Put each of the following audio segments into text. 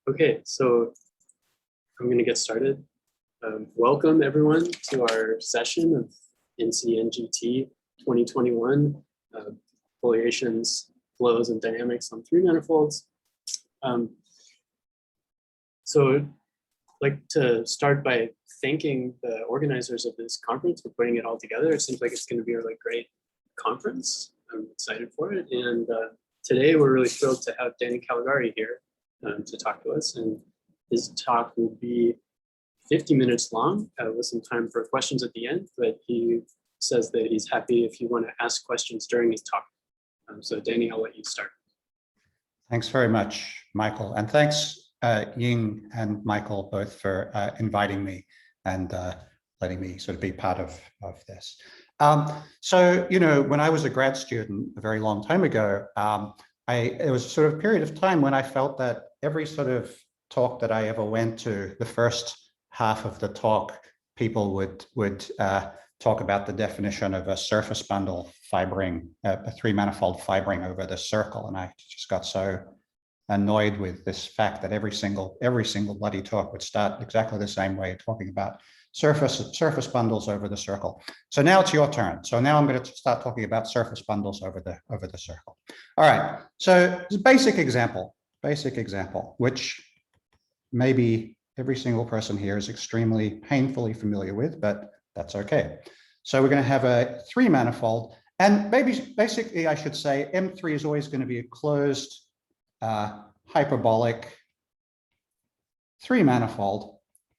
Okay, so I'm going to get started. Welcome everyone to our session of NCNGT 2021, Foliations, Flows, and Dynamics on 3 manifolds. So I'd like to start by thanking the organizers of this conference for putting it all together. It seems like it's going to be a really great conference. I'm excited for it. And today we're really thrilled to have Danny Calegari here to talk to us. And his talk will be 50 minutes long with some time for questions at the end, but he says that he's happy if you want to ask questions during his talk. So Danny, I'll let you start. Thanks very much, Michael. And thanks, Ying and Michael, both for inviting me and letting me sort of be part of this. So, you know, when I was a grad student a very long time ago, it was sort of a period of time when I felt that every sort of talk that I ever went to, the first half of the talk, people would talk about the definition of a surface bundle fibering, a 3-manifold fibering over the circle. And I just got so annoyed with this fact that every single bloody talk would start exactly the same way, talking about surface bundles over the circle. So now it's your turn. So now I'm going to start talking about surface bundles over the circle. All right. So it's a basic example, which maybe every single person here is extremely painfully familiar with, but that's okay. So we're going to have a 3-manifold, and basically I should say M3 is always going to be a closed hyperbolic 3-manifold.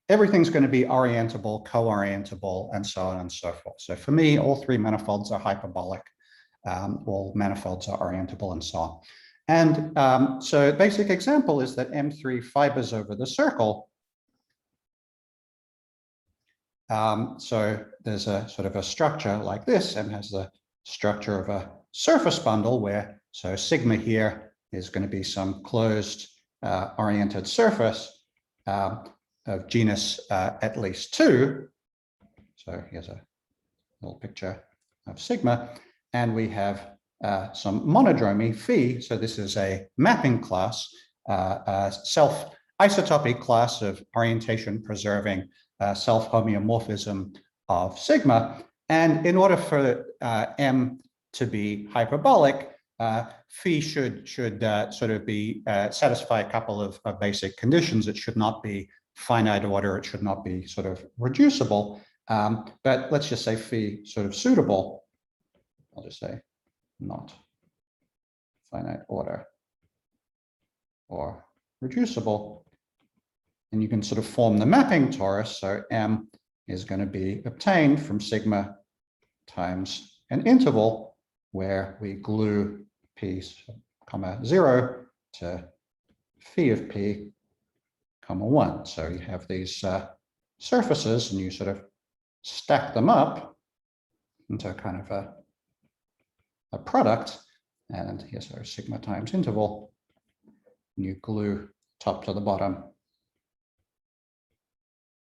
Everything's going to be orientable, co-orientable, and so on and so forth. So for me, all 3 manifolds are hyperbolic, all manifolds are orientable, and so on. And so a basic example is that M3 fibers over the circle. So there's a sort of a structure like this, and has the structure of a surface bundle where, so sigma here is going to be some closed oriented surface of genus at least 2. So here's a little picture of sigma, and we have some monodromy phi. So this is a mapping class, a self-isotopic class of orientation preserving self-homeomorphism of sigma. And in order for M to be hyperbolic, phi should sort of be satisfy a couple of basic conditions. It should not be finite order. It should not be sort of reducible. But let's just say phi sort of suitable. I'll just say not finite order or reducible. And you can sort of form the mapping torus. So M is going to be obtained from sigma times an interval where we glue p, comma 0 to phi of p, comma 1. So you have these surfaces, and you sort of stack them up into kind of a product. And here's our sigma times interval. And you glue top to the bottom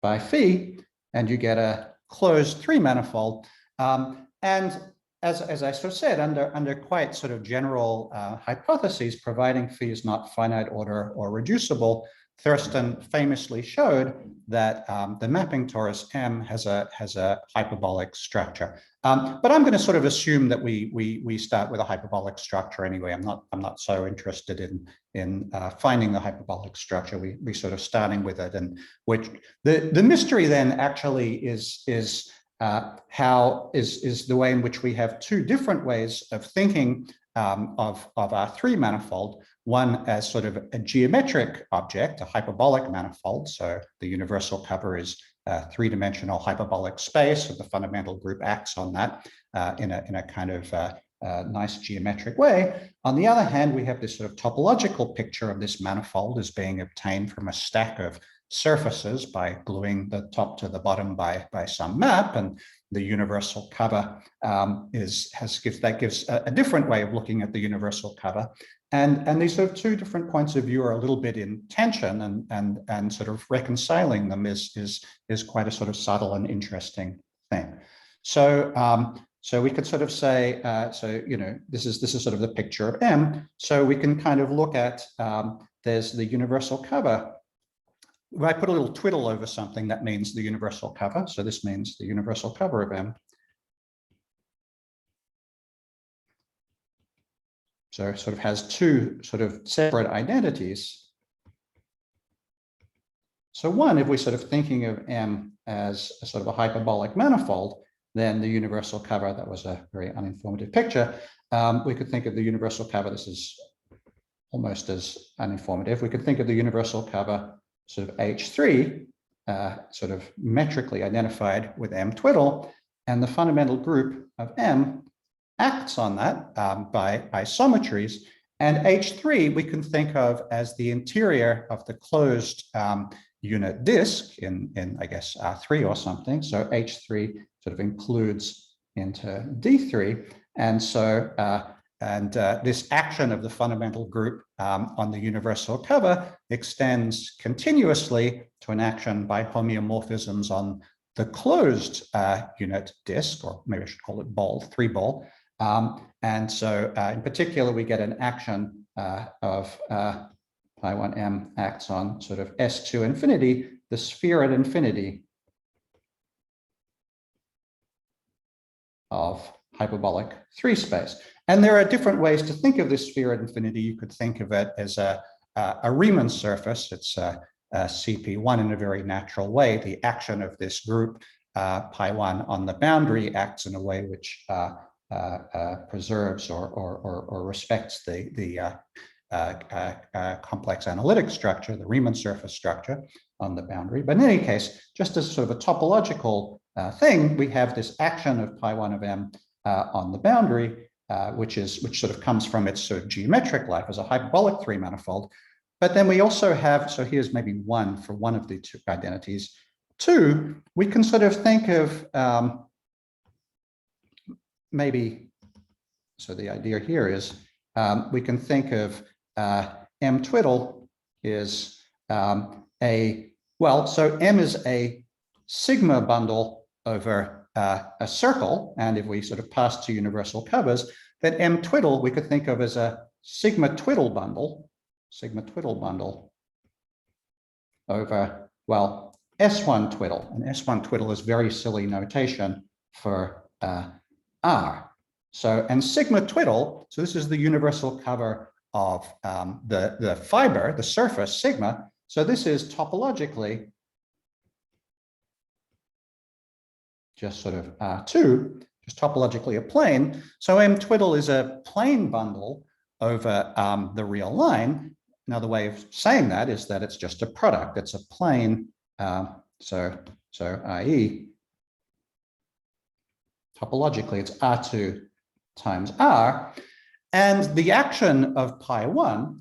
by phi, and you get a closed 3-manifold. And as I sort of said, under quite sort of general hypotheses, providing phi is not finite order or reducible, Thurston famously showed that the mapping torus M has a hyperbolic structure. But I'm going to sort of assume that we start with a hyperbolic structure anyway. I'm not so interested in finding the hyperbolic structure. We sort of starting with it, and which the mystery then actually is the way in which we have 2 different ways of thinking of our 3-manifold. One as sort of a geometric object, a hyperbolic manifold. So the universal cover is a 3-dimensional hyperbolic space, and the fundamental group acts on that in a kind of nice geometric way. On the other hand, we have this sort of topological picture of this manifold as being obtained from a stack of surfaces by gluing the top to the bottom by some map, and the universal cover gives a different way of looking at the universal cover. And these sort of 2 different points of view are a little bit in tension, and sort of reconciling them is quite a sort of subtle and interesting thing. So So we could sort of say, this is sort of the picture of M. So we can kind of look at, there's the universal cover. If I put a little twiddle over something, that means the universal cover. So this means the universal cover of M. So it sort of has two sort of separate identities. So one, if we're sort of thinking of M as a sort of a hyperbolic manifold, then the universal cover, that was a very uninformative picture. We could think of the universal cover, this is almost as uninformative. We could think of the universal cover sort of H3, sort of metrically identified with M twiddle, and the fundamental group of M acts on that by isometries. And H3 we can think of as the interior of the closed unit disk in I guess R3 or something. So H3 sort of includes into D3. And so this action of the fundamental group on the universal cover extends continuously to an action by homeomorphisms on the closed unit disk, or maybe I should call it ball, 3-ball. And so in particular, we get an action of Pi1M acts on sort of S2 infinity, the sphere at infinity of hyperbolic 3 space. And there are different ways to think of this sphere at infinity. You could think of it as a Riemann surface. It's a CP1 in a very natural way. The action of this group, Pi1 on the boundary, acts in a way which preserves or respects the complex analytic structure, the Riemann surface structure on the boundary. But in any case, just as sort of a topological thing, we have this action of Pi1 of M on the boundary, which sort of comes from its sort of geometric life as a hyperbolic 3 manifold. But then we also have, so here's maybe 1 for one of the two identities. 2, we can sort of think of maybe, so the idea here is we can think of M twiddle is so M is a sigma bundle over a circle, and if we sort of pass two universal covers, then M twiddle we could think of as a sigma twiddle bundle over, well, S1 twiddle, and S1 twiddle is very silly notation for R. So, and sigma twiddle, so this is the universal cover of the fiber, the surface sigma. So this is topologically just sort of R2, just topologically a plane. So M twiddle is a plane bundle over the real line. Another way of saying that is that it's just a product. It's a plane. So i.e. topologically, it's R2 times R. And the action of Pi1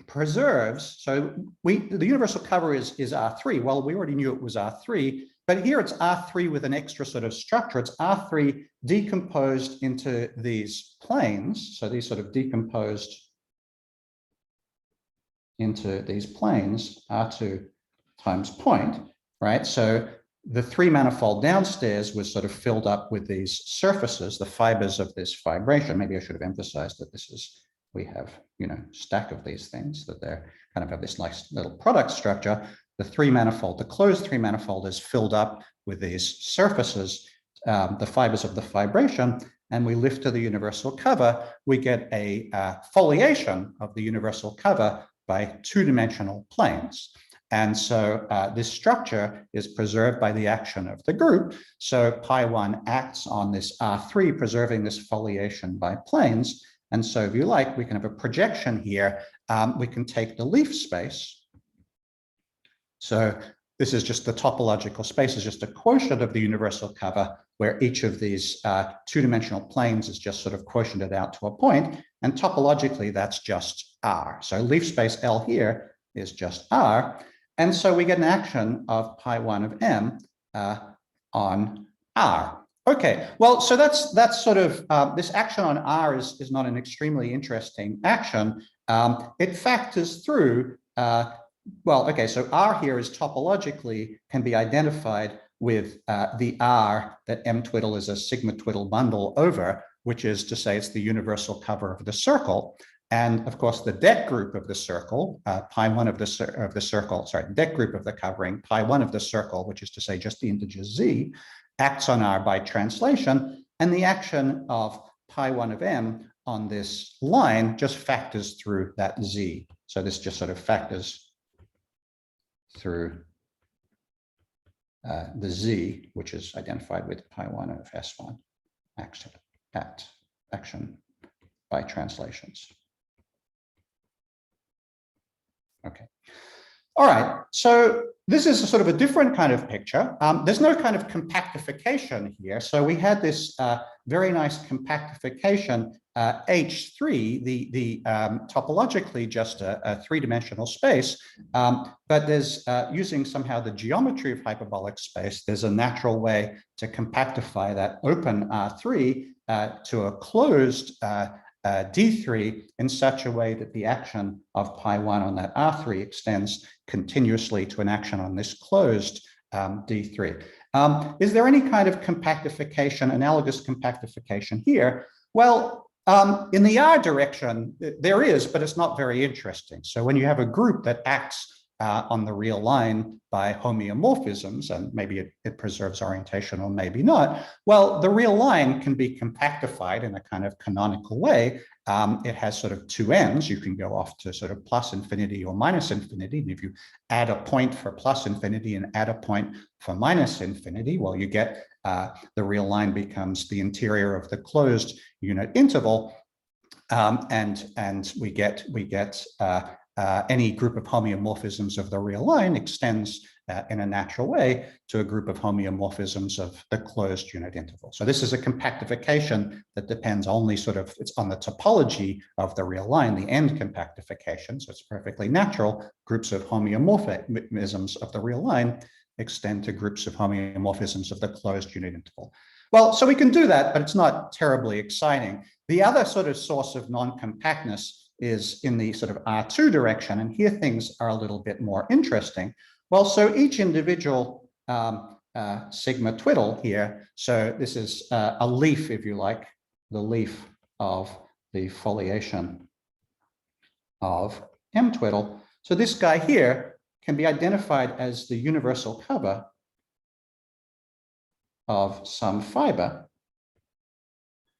preserves, so the universal cover is R3. Well, we already knew it was R3, but here it's R3 with an extra sort of structure. It's R3 decomposed into these planes. So these sort of decomposed into these planes, R2 times point, right? So the 3 manifold downstairs was sort of filled up with these surfaces, the fibers of this fibration. Maybe I should have emphasized that this is, we have, stack of these things, that they're kind of have this nice little product structure. The 3 manifold, the closed 3 manifold is filled up with these surfaces, the fibers of the fibration, and we lift to the universal cover, we get a foliation of the universal cover by 2-dimensional planes. And so this structure is preserved by the action of the group. So Pi1 acts on this R3, preserving this foliation by planes. And so if you like, we can have a projection here. We can take the leaf space. So this is just the topological space, is just a quotient of the universal cover, where each of these 2-dimensional planes is just sort of quotiented out to a point. And topologically, that's just R. So leaf space L here is just R. And so we get an action of Pi1 of M on R. Okay, well, so that's sort of, this action on R is not an extremely interesting action. It factors through, well, okay, so R here is topologically, can be identified with the R that M twiddle is a sigma twiddle bundle over, which is to say it's the universal cover of the circle. And of course, the det group of the circle, pi1 of the circle, sorry, det group of the covering, pi1 of the circle, which is to say just the integer z, acts on R by translation, and the action of pi1 of M on this line just factors through that z. So this just sort of factors through the z, which is identified with pi1 of S1, action by translations. Okay. All right, so this is a sort of a different kind of picture. There's no kind of compactification here. So we had this very nice compactification, H3, the topologically just a three-dimensional space, but there's using somehow the geometry of hyperbolic space, there's a natural way to compactify that open R3 to a closed D3 in such a way that the action of pi1 on that R3 extends continuously to an action on this closed D3. Is there any kind of compactification, analogous compactification here? Well, in the R direction, there is, but it's not very interesting. So when you have a group that acts on the real line by homeomorphisms, and maybe it preserves orientation or maybe not, well, the real line can be compactified in a kind of canonical way. It has sort of two ends. You can go off to sort of plus infinity or minus infinity. And if you add a point for plus infinity and add a point for minus infinity, well, you get the real line becomes the interior of the closed unit interval. And we get any group of homeomorphisms of the real line extends in a natural way to a group of homeomorphisms of the closed unit interval. So this is a compactification that depends only sort of, it's on the topology of the real line, the end compactification. So it's perfectly natural. Groups of homeomorphisms of the real line extend to groups of homeomorphisms of the closed unit interval. Well, so we can do that, but it's not terribly exciting. The other sort of source of non-compactness is in the sort of R2 direction. And here things are a little bit more interesting. Well, so each individual sigma twiddle here, so this is a leaf, if you like, the leaf of the foliation of M twiddle. So this guy here can be identified as the universal cover of some fiber,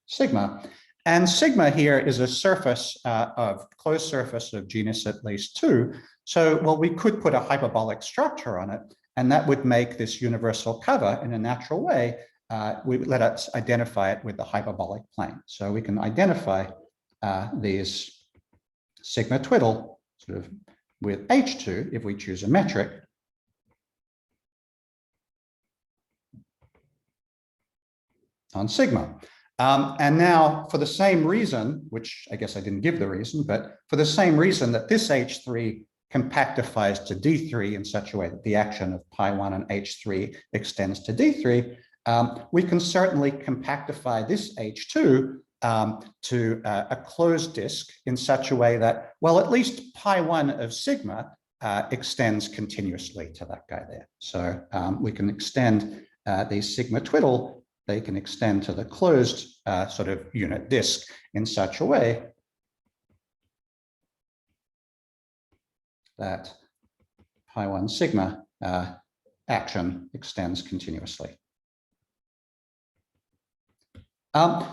sigma. And sigma here is a surface of closed surface of genus at least 2. So, well, we could put a hyperbolic structure on it, and that would make this universal cover in a natural way. We let us identify it with the hyperbolic plane. So we can identify these sigma twiddle sort of with H2 if we choose a metric. On sigma. And now for the same reason, which I guess I didn't give the reason, but for the same reason that this H3 compactifies to D3 in such a way that the action of pi1 and H3 extends to D3, we can certainly compactify this H2 to a closed disk in such a way that, well, at least pi1 of sigma extends continuously to that guy there. So we can extend these sigma twiddle, they can extend to the closed sort of unit disk in such a way that pi1 sigma action extends continuously.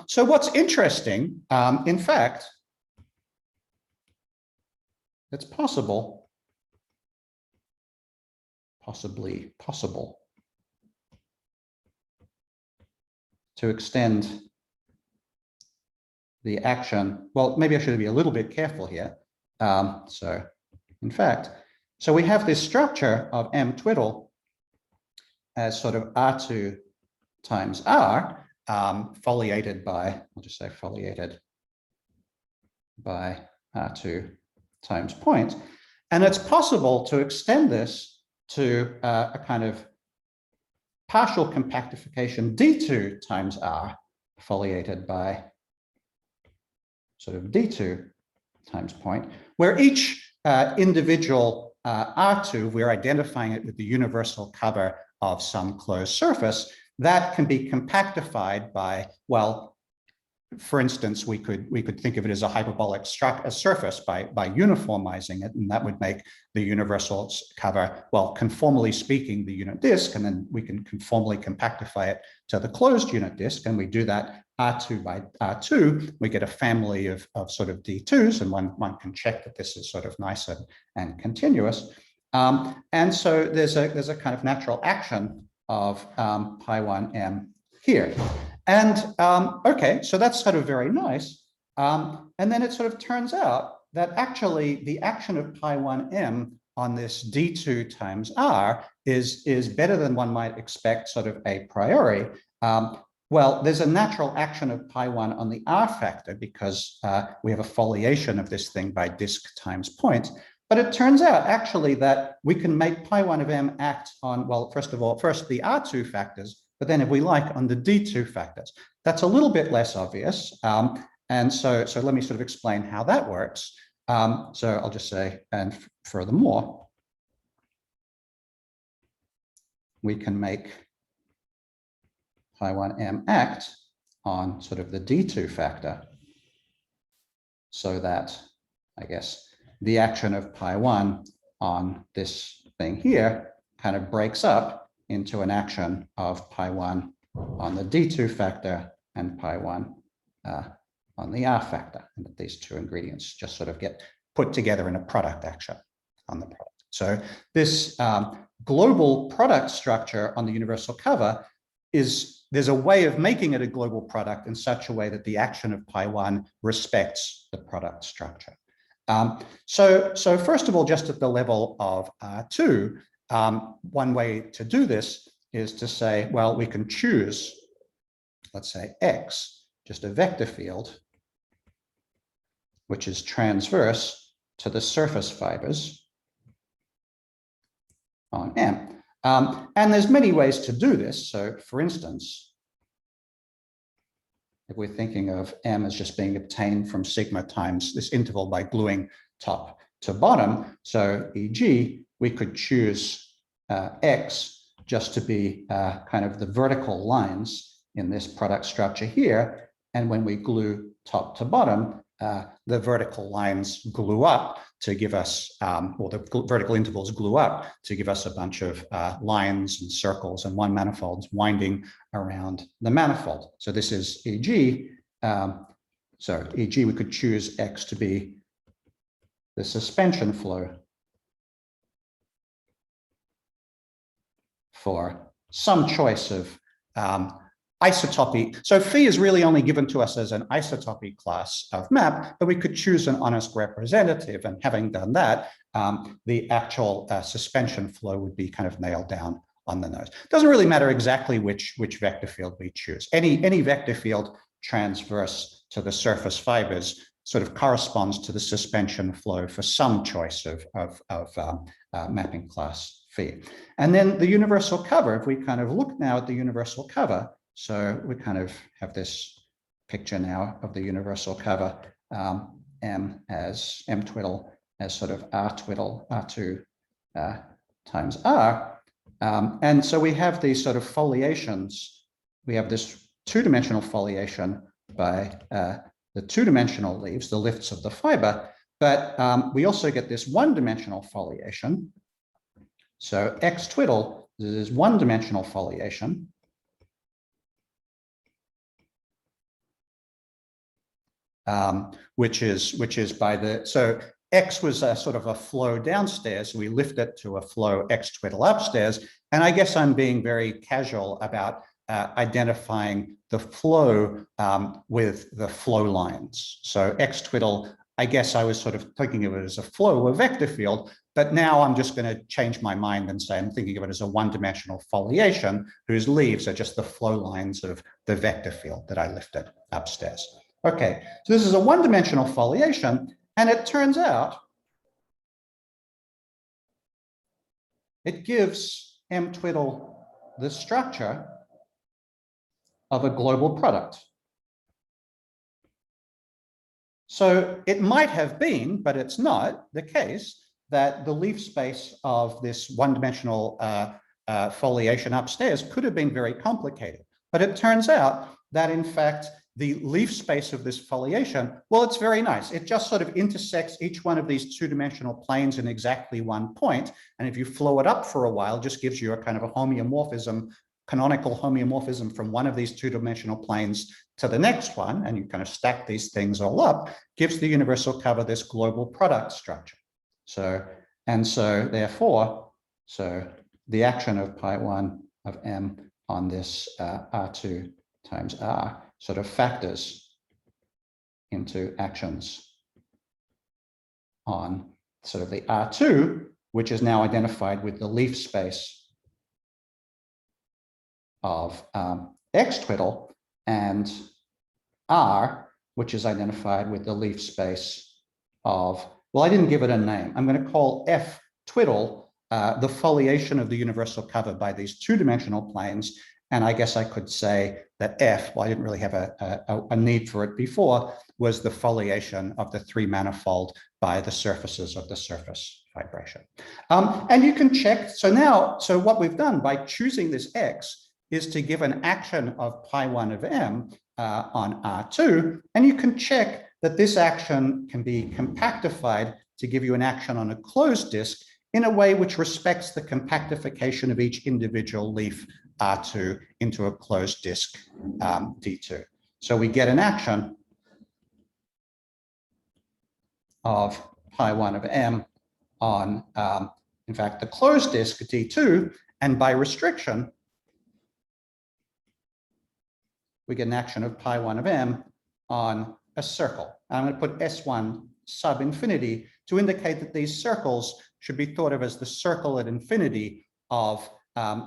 So what's interesting, in fact, it's possible, possibly possible, to extend the action. Well, maybe I should be a little bit careful here. So in fact, so we have this structure of M twiddle as sort of R2 times R, foliated by, I'll just say foliated by R2 times point. And it's possible to extend this to a kind of partial compactification D2 times R, foliated by sort of D2 times point, where each individual R2, we're identifying it with the universal cover of some closed surface, that can be compactified by, well, for instance, we could think of it as a hyperbolic surface by uniformizing it, and that would make the universal cover, well, conformally speaking, the unit disk, and then we can conformally compactify it to the closed unit disk, and we do that R2 by R2. We get a family of sort of D2s, and one can check that this is sort of nice and continuous. And so there's a kind of natural action of pi1m here. And okay, so that's sort of very nice. And then it sort of turns out that actually the action of pi1m on this d2 times r is better than one might expect sort of a priori. Well, there's a natural action of pi1 on the r factor because we have a foliation of this thing by disk times point. But it turns out actually that we can make pi1 of m act on, well, first of all, the r2 factors, but then if we like on the d2 factors. That's a little bit less obvious. And so let me sort of explain how that works. So I'll just say, and furthermore, we can make pi1m act on sort of the d2 factor so that, I guess, the action of pi1 on this thing here kind of breaks up into an action of pi1 on the d2 factor and pi1 on the r factor, and that these two ingredients just sort of get put together in a product action on the product. So this global product structure on the universal cover there's a way of making it a global product in such a way that the action of pi1 respects the product structure. So first of all, just at the level of R2, one way to do this is to say, well, we can choose, let's say, X, just a vector field, which is transverse to the surface fibers on M. And there's many ways to do this. So for instance, if we're thinking of M as just being obtained from sigma times this interval by gluing top to bottom, so e.g., we could choose X just to be kind of the vertical lines in this product structure here. And when we glue top to bottom, the vertical lines glue up to give us, or the vertical intervals glue up to give us a bunch of lines and circles and one manifolds winding around the manifold. So this is e.g. So e.g. we could choose X to be the suspension flow for some choice of isotopy. So phi is really only given to us as an isotopy class of map, but we could choose an honest representative. And having done that, the actual suspension flow would be kind of nailed down on the nose. It doesn't really matter exactly which vector field we choose. Any vector field transverse to the surface fibers sort of corresponds to the suspension flow for some choice of mapping class phi. And then the universal cover, if we kind of look now at the universal cover, so we kind of have this picture now of the universal cover, M as M twiddle as sort of R twiddle, R2 times R. And so we have these sort of foliations. We have this two-dimensional foliation by the two-dimensional leaves, the lifts of the fiber, but we also get this one-dimensional foliation. So X twiddle is one-dimensional foliation. Which is by the, so X was a sort of a flow downstairs. We lift it to a flow X twiddle upstairs. And I guess I'm being very casual about identifying the flow with the flow lines. So X twiddle, I guess I was sort of thinking of it as a flow, a vector field, but now I'm just going to change my mind and say I'm thinking of it as a one-dimensional foliation whose leaves are just the flow lines of the vector field that I lifted upstairs. Okay, so this is a one-dimensional foliation, and it turns out it gives M twiddle the structure of a global product. So it might have been, but it's not the case, that the leaf space of this one-dimensional foliation upstairs could have been very complicated. But it turns out that, in fact, the leaf space of this foliation, well, it's very nice. It just sort of intersects each one of these two-dimensional planes in exactly one point. And if you flow it up for a while, it just gives you a kind of a homeomorphism, canonical homeomorphism from one of these two-dimensional planes to the next one, and you kind of stack these things all up, gives the universal cover this global product structure. So therefore, the action of pi1 of m on this R2 times R sort of factors into actions on sort of the R2, which is now identified with the leaf space of X twiddle, and R, which is identified with the leaf space of, well, I didn't give it a name. I'm going to call F twiddle the foliation of the universal cover by these two-dimensional planes. And I guess I could say that F, well, I didn't really have a need for it before, was the foliation of the three manifold by the surfaces of the surface vibration. And you can check, so what we've done by choosing this X is to give an action of pi1 of m on R2, and you can check that this action can be compactified to give you an action on a closed disk in a way which respects the compactification of each individual leaf R2 into a closed disk D2. So we get an action of pi1 of m on, in fact, the closed disk D2, and by restriction, we get an action of pi1 of m on a circle. I'm going to put S1 sub infinity to indicate that these circles should be thought of as the circle at infinity of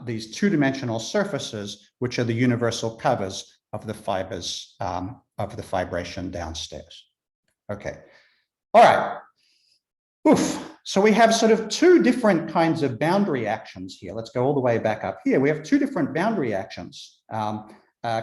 these two-dimensional surfaces, which are the universal covers of the fibers of the fibration downstairs. Okay, all right. Oof. So we have sort of two different kinds of boundary actions here. Let's go all the way back up here. We have two different boundary actions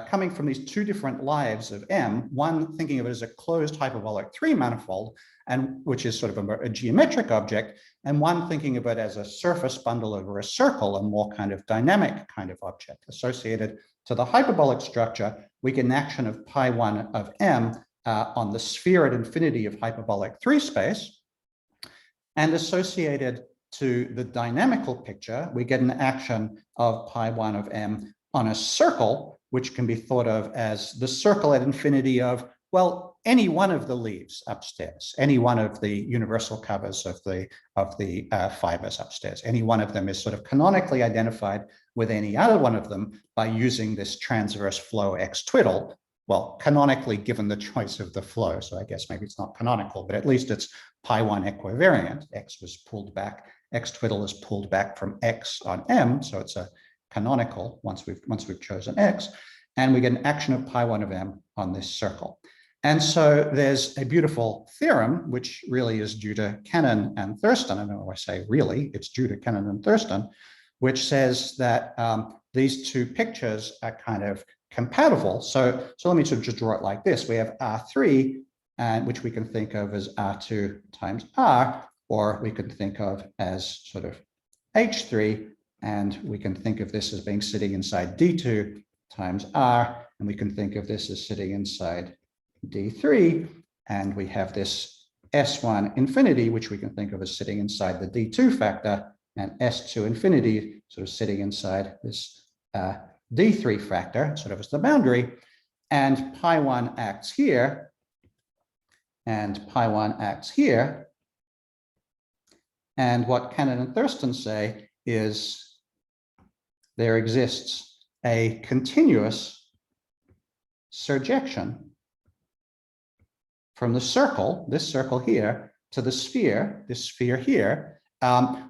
coming from these two different lives of M, one thinking of it as a closed hyperbolic 3 manifold, and which is sort of a geometric object, and one thinking of it as a surface bundle over a circle, a more kind of dynamic kind of object. Associated to the hyperbolic structure, we get an action of pi1 of m on the sphere at infinity of hyperbolic 3 space, and associated to the dynamical picture, we get an action of pi1 of m on a circle, which can be thought of as the circle at infinity of, well, any one of the leaves upstairs, any one of the universal covers of the fibers upstairs. Any one of them is sort of canonically identified with any other one of them by using this transverse flow X twiddle. Well, canonically given the choice of the flow, so I guess maybe it's not canonical, but at least it's pi1 equivariant. X was pulled back, X twiddle is pulled back from X on M, so it's a canonical once we've chosen X, and we get an action of pi1 of m on this circle. And so there's a beautiful theorem, which really is due to Kennan and Thurston. I don't know why I say really, it's due to Kennan and Thurston, which says that these two pictures are kind of compatible. So let me sort of just draw it like this. We have R3, which we can think of as R2 times R, or we can think of as sort of H3, and we can think of this as being sitting inside D2 times R, and we can think of this as sitting inside D3, and we have this S1 infinity, which we can think of as sitting inside the D2 factor, and S2 infinity sort of sitting inside this D3 factor, sort of as the boundary, and pi1 acts here, and pi1 acts here. And what Kennan and Thurston say is there exists a continuous surjection from the circle, this circle here, to the sphere, this sphere here,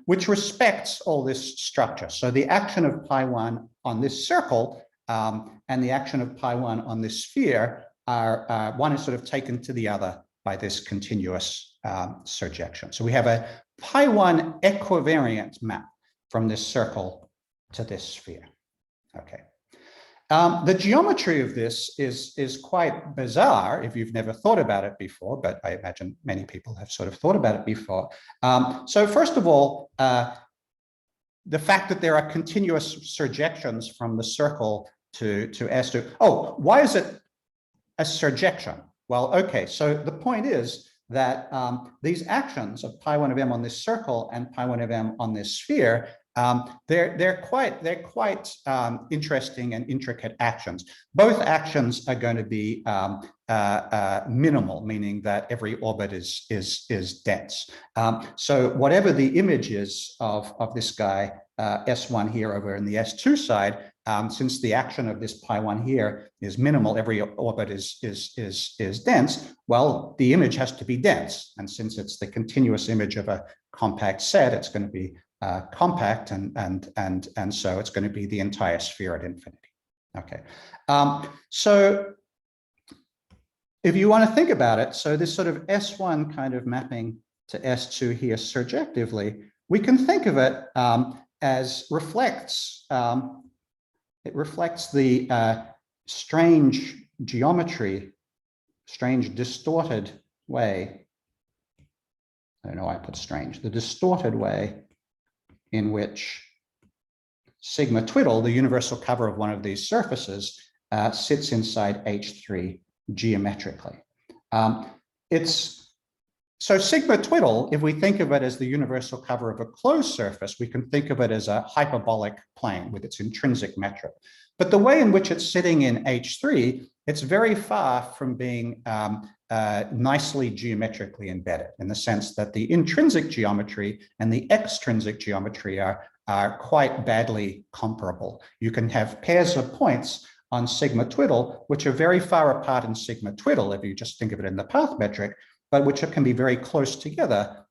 which respects all this structure. So the action of pi1 on this circle and the action of pi1 on this sphere are, one is sort of taken to the other by this continuous surjection. So we have a pi1 equivariant map from this circle to this sphere. Okay. The geometry of this is quite bizarre if you've never thought about it before, but I imagine many people have sort of thought about it before. So first of all, the fact that there are continuous surjections from the circle to S2. Oh, why is it a surjection? Well, okay, so the point is that these actions of pi1 of m on this circle and pi1 of m on this sphere, they're quite interesting and intricate actions. Both actions are going to be minimal, meaning that every orbit is dense. So whatever the image is of this guy S1 here over in the S2 side, since the action of this pi1 here is minimal, every orbit is dense, well, the image has to be dense. And since it's the continuous image of a compact set, it's going to be compact, and so it's going to be the entire sphere at infinity. Okay, so if you want to think about it, so this sort of S1 kind of mapping to S2 here surjectively, we can think of it as reflects the strange geometry, strange distorted way. I don't know why I put strange, the distorted way in which sigma twiddle, the universal cover of one of these surfaces, sits inside H3 geometrically. So sigma twiddle, if we think of it as the universal cover of a closed surface, we can think of it as a hyperbolic plane with its intrinsic metric. But the way in which it's sitting in H3, it's very far from being nicely geometrically embedded, in the sense that the intrinsic geometry and the extrinsic geometry are quite badly comparable. You can have pairs of points on sigma twiddle, which are very far apart in sigma twiddle, if you just think of it in the path metric, but which can be very close together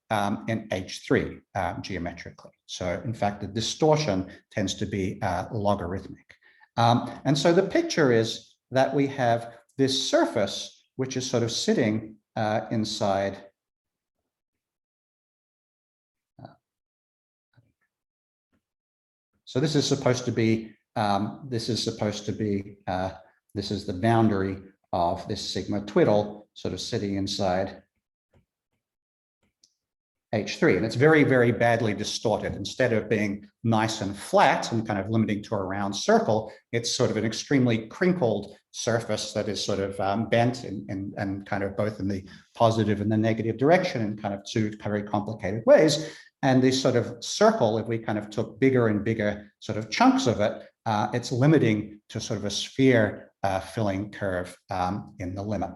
in H3 geometrically. So in fact, the distortion tends to be logarithmic. And so the picture is that we have this surface which is sort of sitting inside so this is supposed to be this is the boundary of this sigma twiddle sort of sitting inside H3, and it's very, very badly distorted. Instead of being nice and flat and kind of limiting to a round circle, it's sort of an extremely crinkled surface that is sort of bent and kind of both in the positive and the negative direction in kind of two very complicated ways. And this sort of circle, if we kind of took bigger and bigger sort of chunks of it, it's limiting to sort of a sphere filling curve in the limit.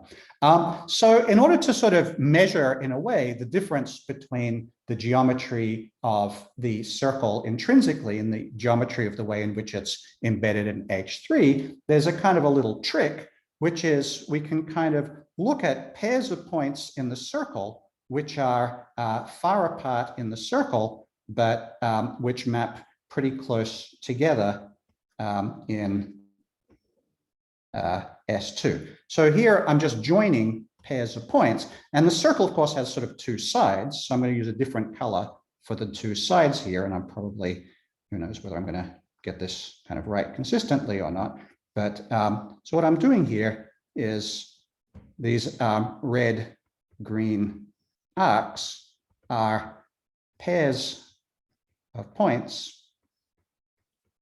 So in order to sort of measure in a way the difference between the geometry of the circle intrinsically and the geometry of the way in which it's embedded in H3, there's a kind of a little trick, which is we can kind of look at pairs of points in the circle which are far apart in the circle, but which map pretty close together in S2. So here I'm just joining pairs of points, and the circle of course has sort of two sides. So I'm going to use a different color for the two sides here, and I'm probably, who knows whether I'm going to get this kind of right consistently or not. But so what I'm doing here is these red, green arcs are pairs of points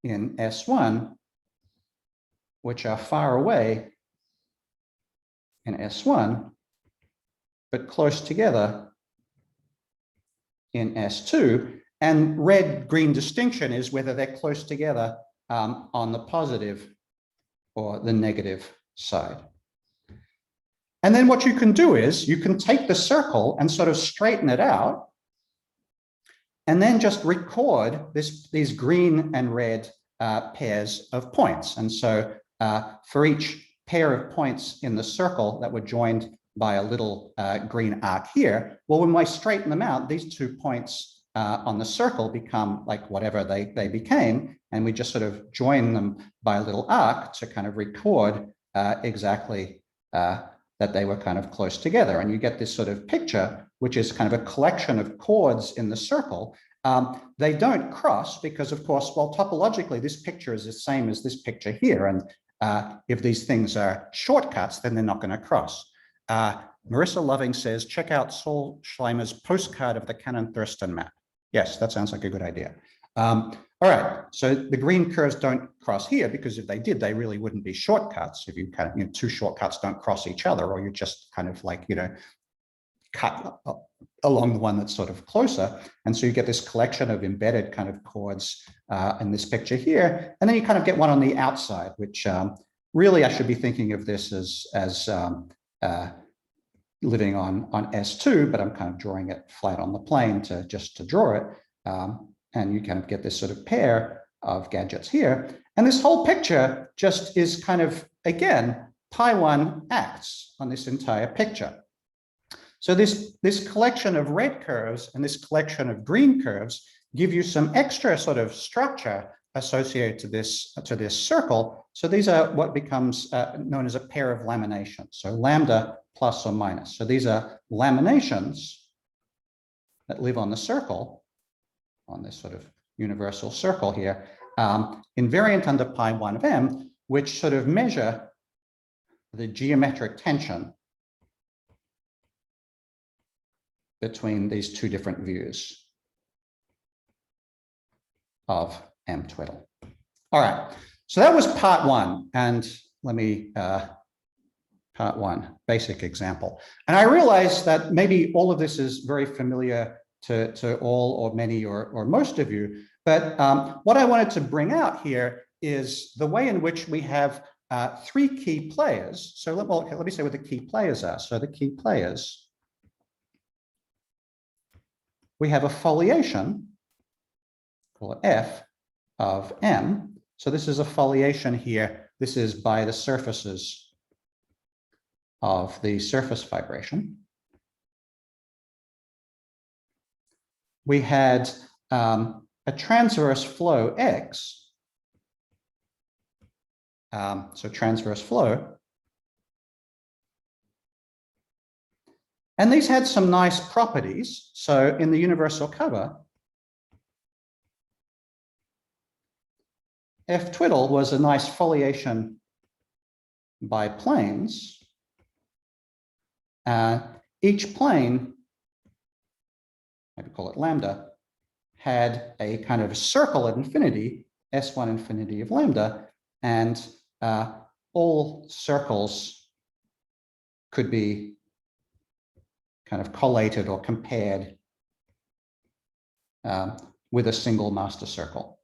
in S1 which are far away in S1, but close together in S2. And red-green distinction is whether they're close together on the positive or the negative side. And then what you can do is you can take the circle and sort of straighten it out, and then just record these green and red pairs of points. And so for each pair of points in the circle that were joined by a little green arc here, well, when I straighten them out, these 2 points on the circle become like whatever they became, and we just sort of join them by a little arc to kind of record exactly that they were kind of close together. And you get this sort of picture, which is kind of a collection of chords in the circle. They don't cross because, of course, well, topologically, this picture is the same as this picture here. And if these things are shortcuts, then they're not going to cross. Marissa Loving says, check out Saul Schleimer's postcard of the Cannon-Thurston map. Yes, that sounds like a good idea. All right, so the green curves don't cross here because if they did, they really wouldn't be shortcuts. If you kind of, two shortcuts don't cross each other, or you just kind of like, cut along the one that's sort of closer. And so you get this collection of embedded kind of chords in this picture here. And then you kind of get one on the outside, which really I should be thinking of this as living on S2, but I'm kind of drawing it flat on the plane just to draw it. And you kind of get this sort of pair of gadgets here. And this whole picture just is kind of, again, pi1 acts on this entire picture. So this collection of red curves and this collection of green curves give you some extra sort of structure associated to this circle. So these are what becomes known as a pair of laminations. So lambda plus or minus. So these are laminations that live on the circle, on this sort of universal circle here, invariant under pi1 of m, which sort of measure the geometric tension between these two different views of m twiddle. All right, so that was part one, and let me, part one, basic example. And I realize that maybe all of this is very familiar to all or many or most of you, but what I wanted to bring out here is the way in which we have three key players. So let me say what the key players are. So the key players, we have a foliation, call it F of M. So this is a foliation here. This is by the surfaces of the surface vibration. We had a transverse flow X. So transverse flow. And these had some nice properties. So in the universal cover, F twiddle was a nice foliation by planes. Each plane, maybe call it lambda, had a kind of circle at infinity, S1 infinity of lambda, and all circles could be kind of collated or compared with a single master circle.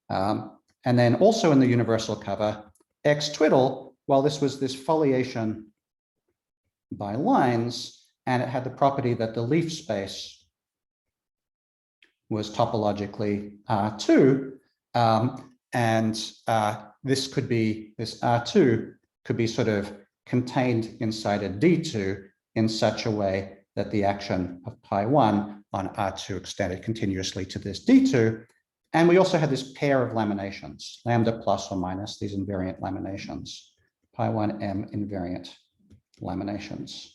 And then also in the universal cover, X twiddle, well, this was this foliation by lines, and it had the property that the leaf space was topologically R2, and this R2 could be sort of contained inside a D2 in such a way that the action of pi1 on R2 extended continuously to this D2. And we also had this pair of laminations, lambda plus or minus, these invariant laminations, pi1m invariant laminations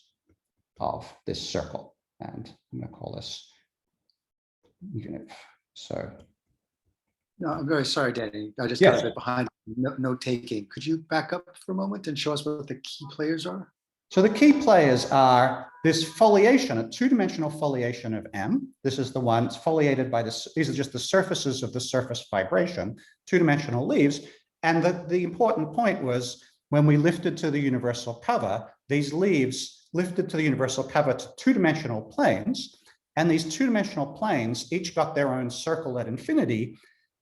of this circle. And I'm going to call this unit. So. No, I'm very sorry, Danny. I just got a bit behind. Note taking. Could you back up for a moment and show us what the key players are? So the key players are this foliation, a two-dimensional foliation of M. This is the one, it's foliated by this. These are just the surfaces of the surface vibration, two-dimensional leaves. And the important point was when we lifted to the universal cover, these leaves lifted to the universal cover to two-dimensional planes. And these two-dimensional planes each got their own circle at infinity.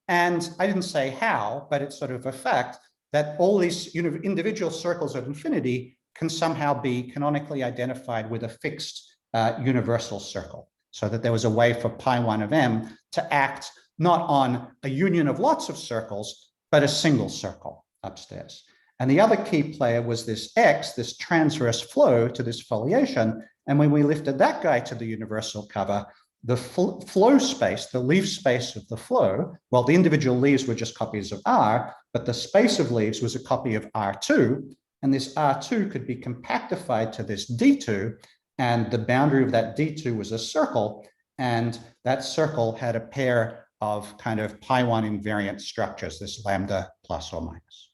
And I didn't say how, but it's sort of a fact that all these individual circles at infinity can somehow be canonically identified with a fixed universal circle, so that there was a way for pi1 of m to act not on a union of lots of circles, but a single circle upstairs. And the other key player was this X, this transverse flow to this foliation. And when we lifted that guy to the universal cover, the flow space, the leaf space of the flow, well, the individual leaves were just copies of R, but the space of leaves was a copy of R2. And this R2 could be compactified to this D2, and the boundary of that D2 was a circle, and that circle had a pair of kind of pi1 invariant structures, this lambda plus or minus.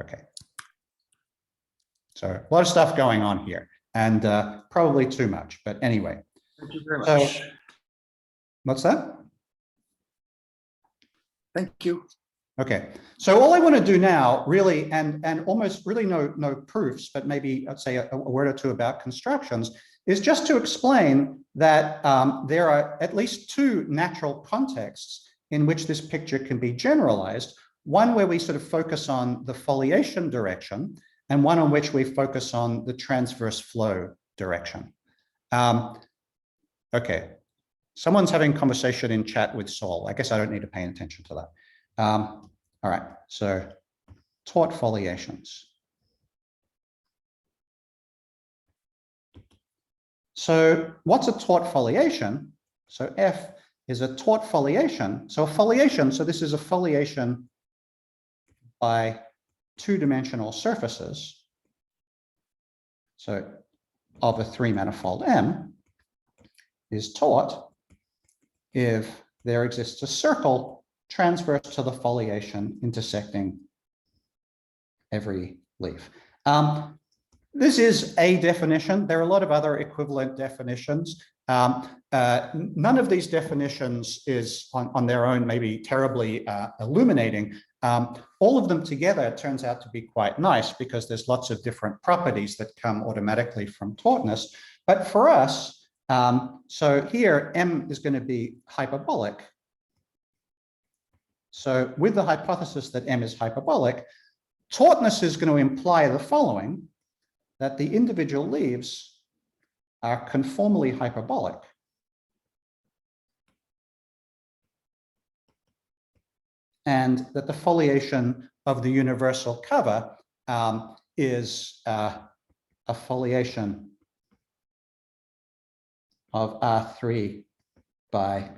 Okay. So a lot of stuff going on here, and probably too much, but anyway. Thank you very So, much. what's that? Thank you. Okay, so all I want to do now really, and almost really no proofs, but maybe I'd say a word or two about constructions, is just to explain that there are at least two natural contexts in which this picture can be generalized. One where we sort of focus on the foliation direction, and one on which we focus on the transverse flow direction. Okay, someone's having conversation in chat with Saul. I guess I don't need to pay attention to that. All right, so tort foliations. So what's a tort foliation? So F is a tort foliation. So a foliation, so this is a foliation by two-dimensional surfaces. So of a three-manifold M is tort if there exists a circle transverse to the foliation intersecting every leaf. This is a definition. There are a lot of other equivalent definitions. None of these definitions is on their own maybe terribly illuminating. All of them together turns out to be quite nice because there's lots of different properties that come automatically from tautness. But for us, so here M is going to be hyperbolic. So with the hypothesis that M is hyperbolic, tautness is going to imply the following, that the individual leaves are conformally hyperbolic. And that the foliation of the universal cover is a foliation of R3 by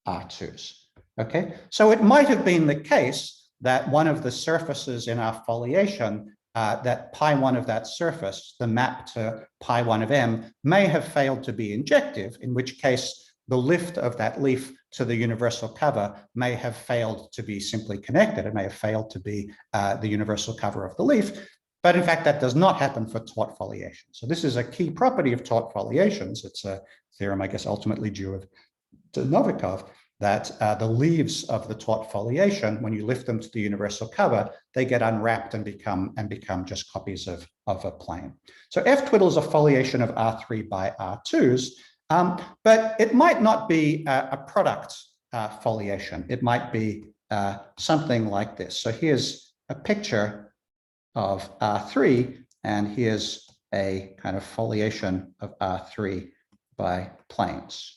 R2s. Okay, so it might have been the case that one of the surfaces in our foliation, that pi1 of that surface, the map to pi1 of M, may have failed to be injective, in which case the lift of that leaf to the universal cover may have failed to be simply connected. It may have failed to be the universal cover of the leaf. But in fact, that does not happen for tort foliation. So this is a key property of tort foliations. It's a theorem, I guess, ultimately due to Novikov, that the leaves of the tort foliation, when you lift them to the universal cover, they get unwrapped and become just copies of a plane. So F twiddle is a foliation of R3 by R2s, but it might not be a product foliation. It might be something like this. So here's a picture of R3, and here's a kind of foliation of R3 by planes.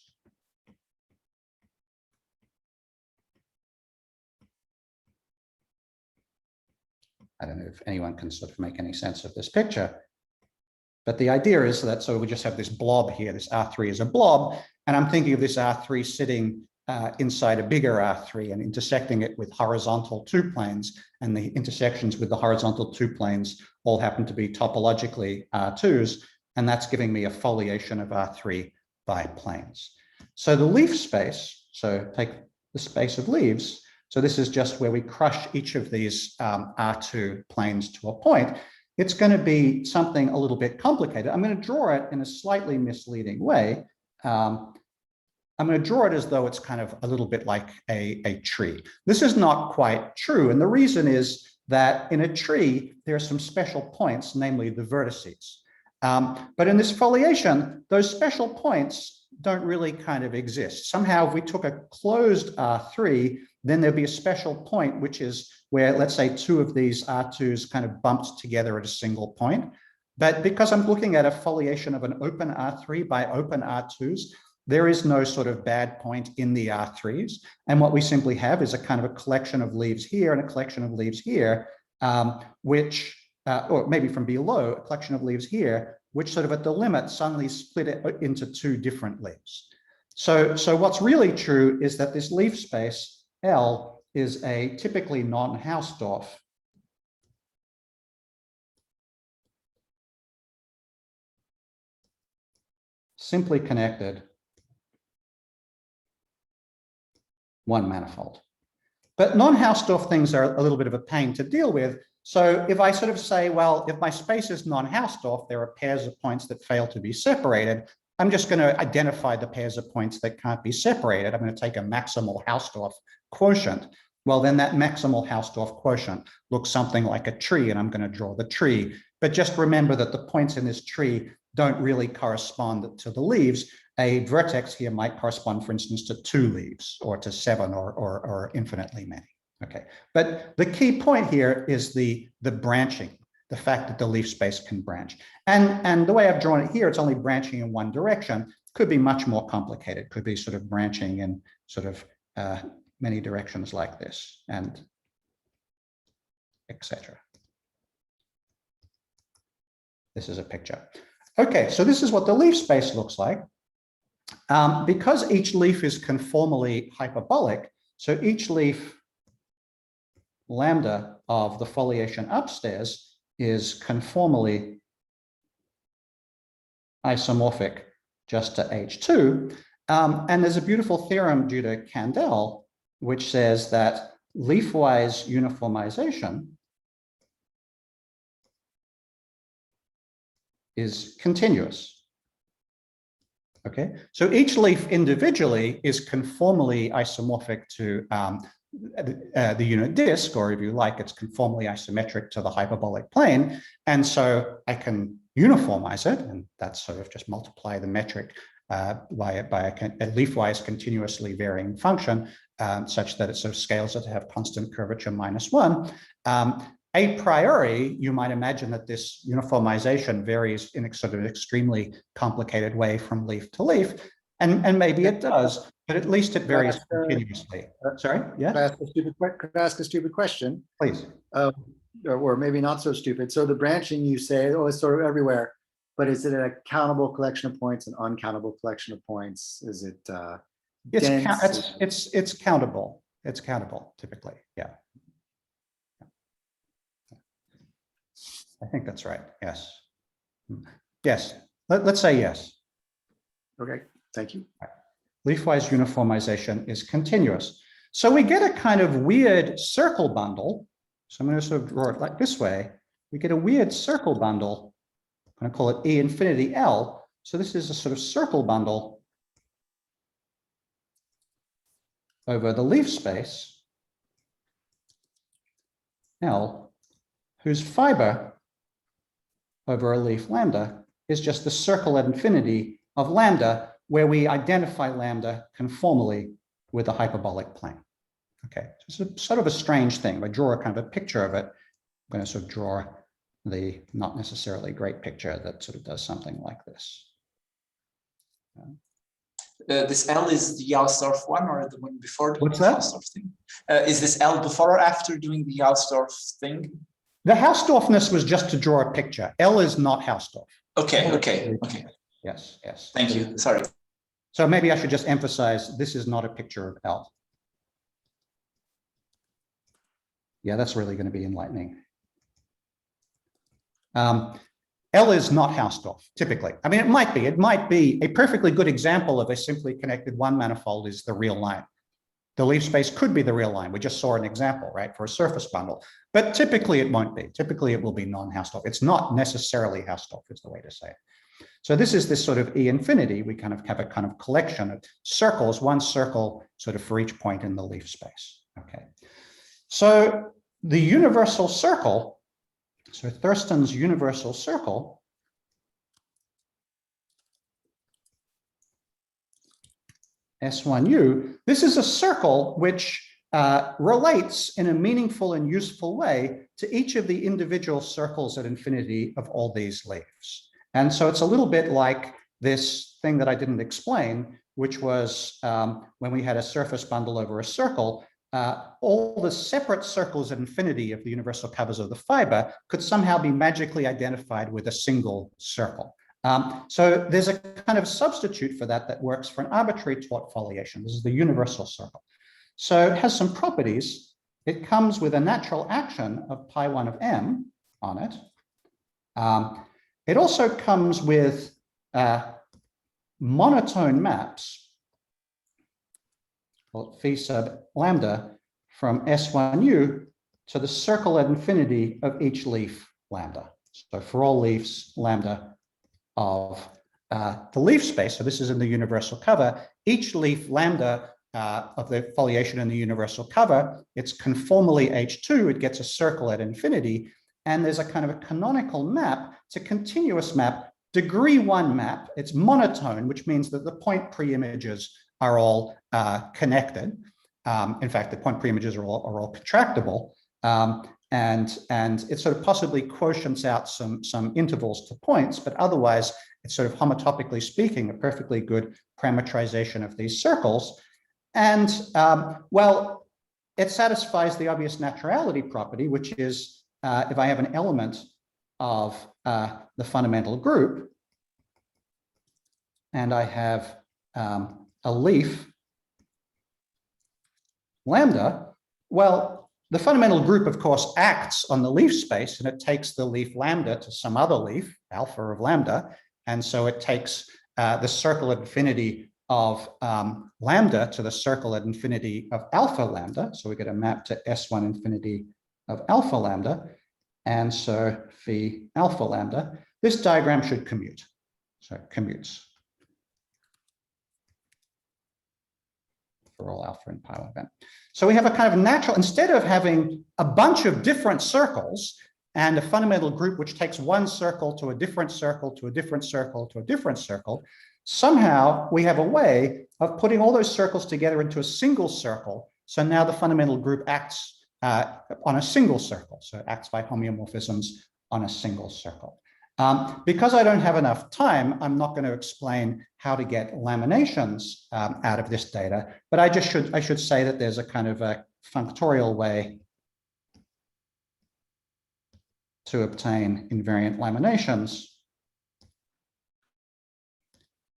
I don't know if anyone can sort of make any sense of this picture, but the idea is that, so we just have this blob here, this R3 is a blob, and I'm thinking of this R3 sitting inside a bigger R3 and intersecting it with horizontal two planes, and the intersections with the horizontal two planes all happen to be topologically R2s, and that's giving me a foliation of R3 by planes. So the leaf space, so take the space of leaves, so this is just where we crush each of these R2 planes to a point. It's going to be something a little bit complicated. I'm going to draw it in a slightly misleading way. I'm going to draw it as though it's kind of a little bit like a tree. This is not quite true. And the reason is that in a tree, there are some special points, namely the vertices. But in this foliation, those special points don't really kind of exist. Somehow, if we took a closed R3, then there'd be a special point, which is where, let's say, two of these R2s kind of bumped together at a single point. But because I'm looking at a foliation of an open R3 by open R2s, there is no sort of bad point in the R3s. And what we simply have is a kind of a collection of leaves here and a collection of leaves here, or maybe from below, a collection of leaves here, which sort of at the limit suddenly split it into two different leaves. So what's really true is that this leaf space L is a typically non-Hausdorff simply connected one manifold. But non-Hausdorff things are a little bit of a pain to deal with. So if I sort of say, well, if my space is non-Hausdorff, there are pairs of points that fail to be separated, I'm just going to identify the pairs of points that can't be separated. I'm going to take a maximal Hausdorff quotient. Well, then that maximal Hausdorff quotient looks something like a tree, and I'm going to draw the tree. But just remember that the points in this tree don't really correspond to the leaves. A vertex here might correspond, for instance, to 2 leaves or to 7 or infinitely many. Okay, but the key point here is the branching, the fact that the leaf space can branch. And the way I've drawn it here, it's only branching in one direction. Could be much more complicated. Could be sort of branching in sort of many directions like this, and etc. This is a picture. Okay, so this is what the leaf space looks like. Because each leaf is conformally hyperbolic, so each leaf lambda of the foliation upstairs is conformally isomorphic just to H2. And there's a beautiful theorem due to Candel, which says that leafwise uniformization is continuous. Okay, so each leaf individually is conformally isomorphic to the unit disk, or if you like, it's conformally isometric to the hyperbolic plane. And so I can uniformize it, and that's sort of just multiply the metric by a leafwise continuously varying function, such that it sort of scales it to have constant curvature -1. A priori, you might imagine that this uniformization varies in a sort of extremely complicated way from leaf to leaf, and maybe it does, but at least it varies continuously. Sorry, yeah? Could I ask a stupid question? Please. Or maybe not so stupid. So the branching, you say, oh, it's sort of everywhere, but is it a countable collection of points, an uncountable collection of points? Is it dense? It's countable. It's countable, typically, yeah. I think that's right. Yes. Yes. Let's say yes. Okay. Thank you. Leafwise uniformization is continuous. So we get a kind of weird circle bundle. So I'm going to sort of draw it like this way. We get a weird circle bundle. I'm going to call it E infinity L. So this is a sort of circle bundle over the leaf space L, whose fiber over a leaf lambda is just the circle at infinity of lambda, where we identify lambda conformally with the hyperbolic plane. Okay, so it's sort of a strange thing. If I draw a kind of a picture of it, I'm going to sort of draw the not necessarily great picture that sort of does something like this. This L is the Hausdorff one, or the one before doing the Hausdorff thing? Is this L before or after doing the Hausdorff thing? The Hausdorffness was just to draw a picture. L is not Hausdorff. Okay. Yes, yes. Thank you. Sorry. So maybe I should just emphasize this is not a picture of L. Yeah, that's really going to be enlightening. L is not Hausdorff, typically. I mean, it might be a perfectly good example of a simply connected one manifold is the real line. The leaf space could be the real line. We just saw an example, right, for a surface bundle. But typically it won't be. Typically it will be non-Hausdorff. It's not necessarily Hausdorff is the way to say it. So this is this sort of E infinity. We kind of have a kind of collection of circles, one circle sort of for each point in the leaf space. Okay. So the universal circle, so Thurston's universal circle S1U, this is a circle which relates in a meaningful and useful way to each of the individual circles at infinity of all these leaves. And so it's a little bit like this thing that I didn't explain, which was when we had a surface bundle over a circle, all the separate circles at infinity of the universal covers of the fiber could somehow be magically identified with a single circle. So there's a kind of substitute for that that works for an arbitrary Tort foliation. This is the universal circle. So it has some properties. It comes with a natural action of pi1 of m on it. It also comes with monotone maps, called phi sub lambda, from S1U to the circle at infinity of each leaf lambda. So for all leaves, lambda of the leaf space, so this is in the universal cover, each leaf lambda of the foliation in the universal cover, it's conformally H2, it gets a circle at infinity, and there's a kind of a canonical map, it's a continuous map, degree 1 map, it's monotone, which means that the point pre-images are all connected. In fact, the point pre-images are all contractible, and it sort of possibly quotients out some intervals to points, but otherwise it's sort of homotopically speaking, a perfectly good parametrization of these circles. And well, it satisfies the obvious naturality property, which is if I have an element of the fundamental group, and I have a leaf lambda, well, the fundamental group, of course, acts on the leaf space, and it takes the leaf lambda to some other leaf, alpha of lambda, and so it takes the circle at infinity of lambda to the circle at infinity of alpha lambda. So we get a map to S1 infinity of alpha lambda. And so phi alpha lambda, this diagram should commute. So it commutes for all alpha in pi 1 of m. So we have a kind of natural, instead of having a bunch of different circles and a fundamental group which takes one circle to a different circle to a different circle to a different circle, somehow we have a way of putting all those circles together into a single circle. So now the fundamental group acts on a single circle. So it acts by homeomorphisms on a single circle. Because I don't have enough time, I'm not going to explain how to get laminations out of this data, but I should say that there's a kind of a functorial way to obtain invariant laminations,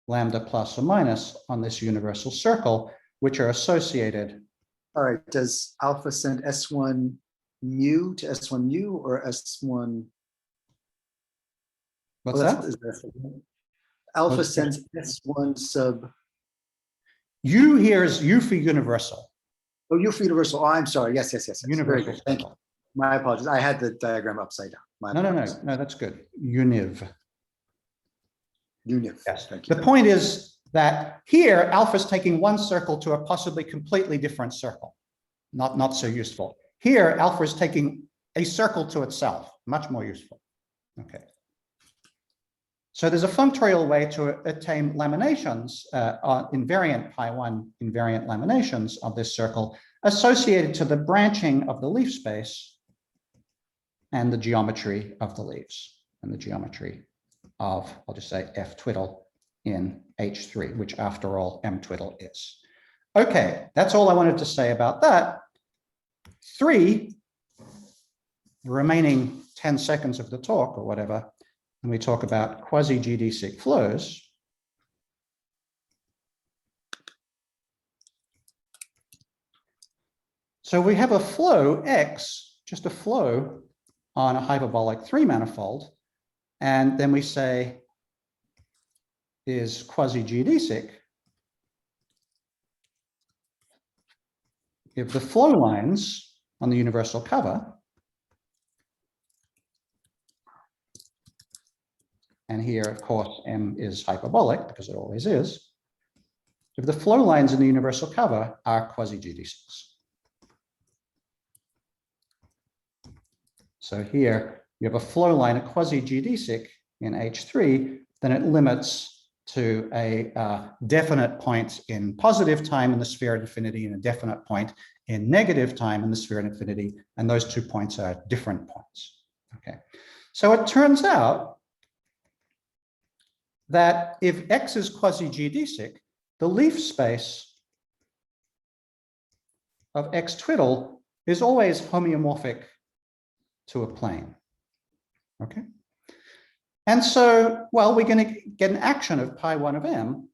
lambda plus or minus on this universal circle, which are associated. All right, does alpha send S1 mu to S1 mu or S1? What's that? Alpha sends S1 sub. U here is U for universal. Oh, U for universal. Oh, I'm sorry. Yes. Universal. Very good. Thank you. My apologies. I had the diagram upside down. No, that's good. Univ. Univ. Yes. Thank you. The point is that here alpha is taking one circle to a possibly completely different circle. Not so useful. Here alpha is taking a circle to itself. Much more useful. Okay. So there's a functorial way to attain laminations, invariant pi 1 invariant laminations of this circle associated to the branching of the leaf space and the geometry of the leaves and the geometry of, I'll just say F twiddle in H3, which after all M twiddle is. Okay, that's all I wanted to say about that. 3, the remaining 10 seconds of the talk or whatever, and we talk about Quasi Gd6 flows. So we have a flow X, just a flow on a hyperbolic 3 manifold, and then we say is Quasi Gd6 if the flow lines on the universal cover, and here, of course, M is hyperbolic because it always is, if the flow lines in the universal cover are Quasi Gd6. So here you have a flow line, a Quasi Gd6 in H3, then it limits to a definite point in positive time in the sphere at infinity and a definite point in negative time in the sphere at infinity, and those 2 points are different points. Okay, so it turns out that if X is Quasi Gd6, the leaf space of X twiddle is always homeomorphic to a plane. Okay, and so, well, we're going to get an action of pi 1 of m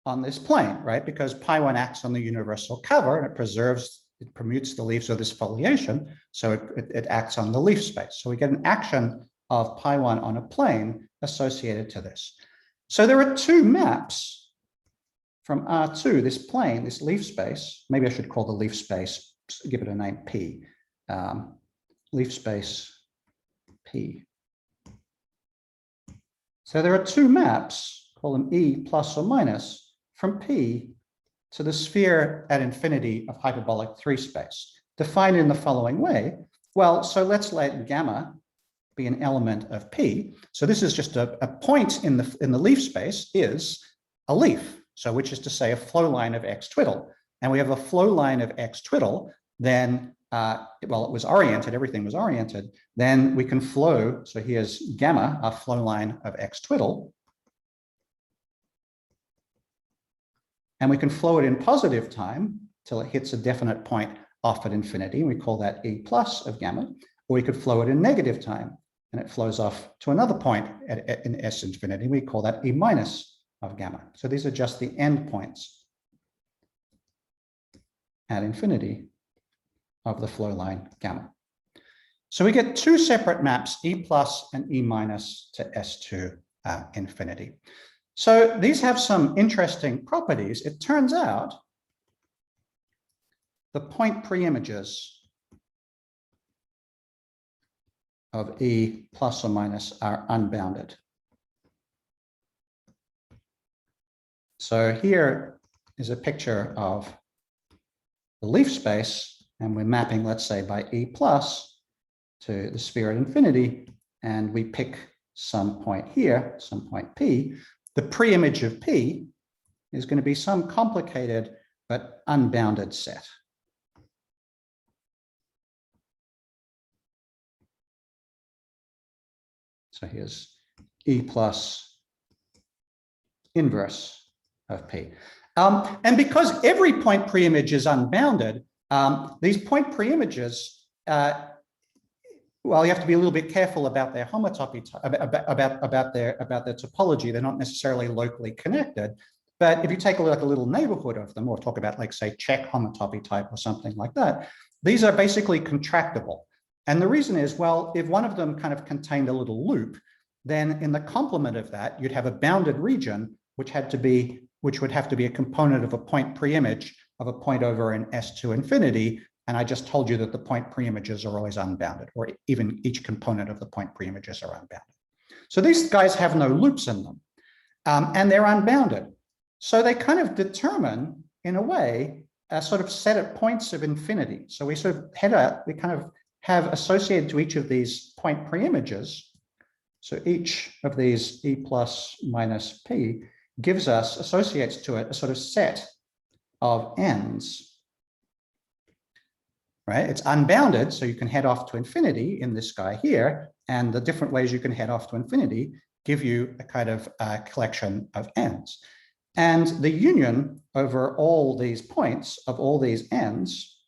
on this plane, right? Because pi 1 acts on the universal cover and it permutes the leaves of this foliation, so it acts on the leaf space. So we get an action of pi 1 on a plane associated to this. So there are 2 maps from R2, this plane, this leaf space. Maybe I should call the leaf space, give it a name P. Leaf space P. So there are 2 maps call them E plus or minus, from P to the sphere at infinity of hyperbolic 3 space, defined in the following way. Well, so let's let gamma be an element of P. So this is just a point in the leaf space is a leaf. So which is to say a flow line of X twiddle. And we have a flow line of X twiddle, then, well, it was oriented, everything was oriented, then we can flow. So here's gamma, our flow line of X twiddle. And we can flow it in positive time till it hits a definite point off at infinity. We call that E plus of gamma. Or we could flow it in negative time and it flows off to another point in S infinity. We call that E minus of gamma. So these are just the end points at infinity of the flow line gamma. So we get two separate maps, E plus and E minus to S2 infinity. So these have some interesting properties. It turns out the point preimages of E plus or minus are unbounded. So here is a picture of the leaf space, and we're mapping, let's say, by E plus to the sphere at infinity, and we pick some point here, some point P. The preimage of P is going to be some complicated but unbounded set. So here's E plus inverse of P. And because every point preimage is unbounded, these point preimages, well, you have to be a little bit careful about their homotopy, about their topology. They're not necessarily locally connected. But if you take a look at a little neighborhood of them, or talk about, like, say, Czech homotopy type or something like that, these are basically contractible. And the reason is, well, if one of them kind of contained a little loop, then in the complement of that, you'd have a bounded region, which would have to be a component of a point preimage of a point over in S2 infinity. And I just told you that the point preimages are always unbounded, or even each component of the point preimages are unbounded. So these guys have no loops in them, and they're unbounded. So they kind of determine, in a way, a sort of set at points of infinity. So we sort of we kind of have associated to each of these point preimages. So each of these E plus minus P gives us, associates to it, a sort of set of ends. Right? It's unbounded, so you can head off to infinity in this guy here, and the different ways you can head off to infinity give you a kind of collection of ends. And the union over all these points of all these ends,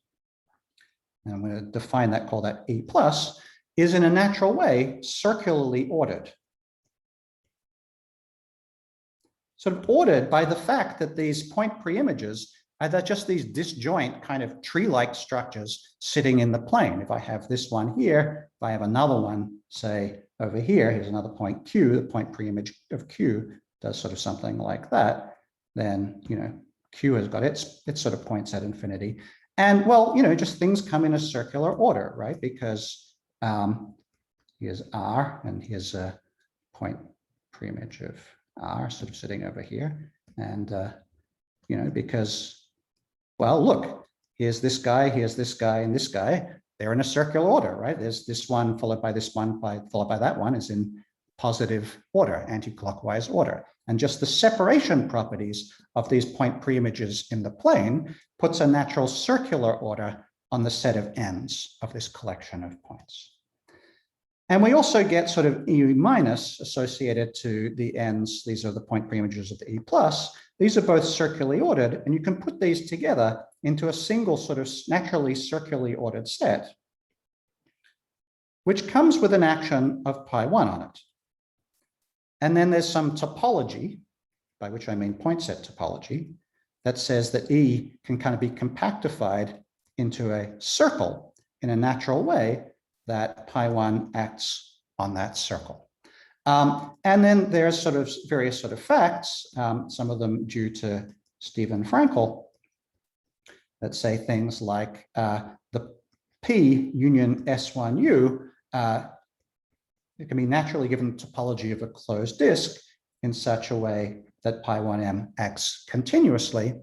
and I'm going to define that, call that E plus, is in a natural way circularly ordered. Sort of ordered by the fact that these point preimages are just these disjoint kind of tree-like structures sitting in the plane. If I have this one here, if I have another one, say, over here, here's another point Q, the point preimage of Q does sort of something like that, then, you know, Q has got its sort of points at infinity. And, well, you know, just things come in a circular order, right? Because here's R, and here's a point preimage of R sort of sitting over here. And, you know, because, well, look, here's this guy, and this guy. They're in a circular order, right? There's this one followed by this one, followed by that one is in positive order, anti-clockwise order. And just the separation properties of these point preimages in the plane puts a natural circular order on the set of ends of this collection of points. And we also get sort of E minus associated to the ends. These are the point preimages of the E plus. These are both circularly ordered, and you can put these together into a single sort of naturally circularly ordered set, which comes with an action of pi1 on it. And then there's some topology, by which I mean point set topology, that says that E can kind of be compactified into a circle in a natural way that pi1 acts on that circle. And then there's sort of various sort of facts, some of them due to Stephen Frankel, that say things like the P union S1U, it can be naturally given topology of a closed disk in such a way that pi1m acts continuously.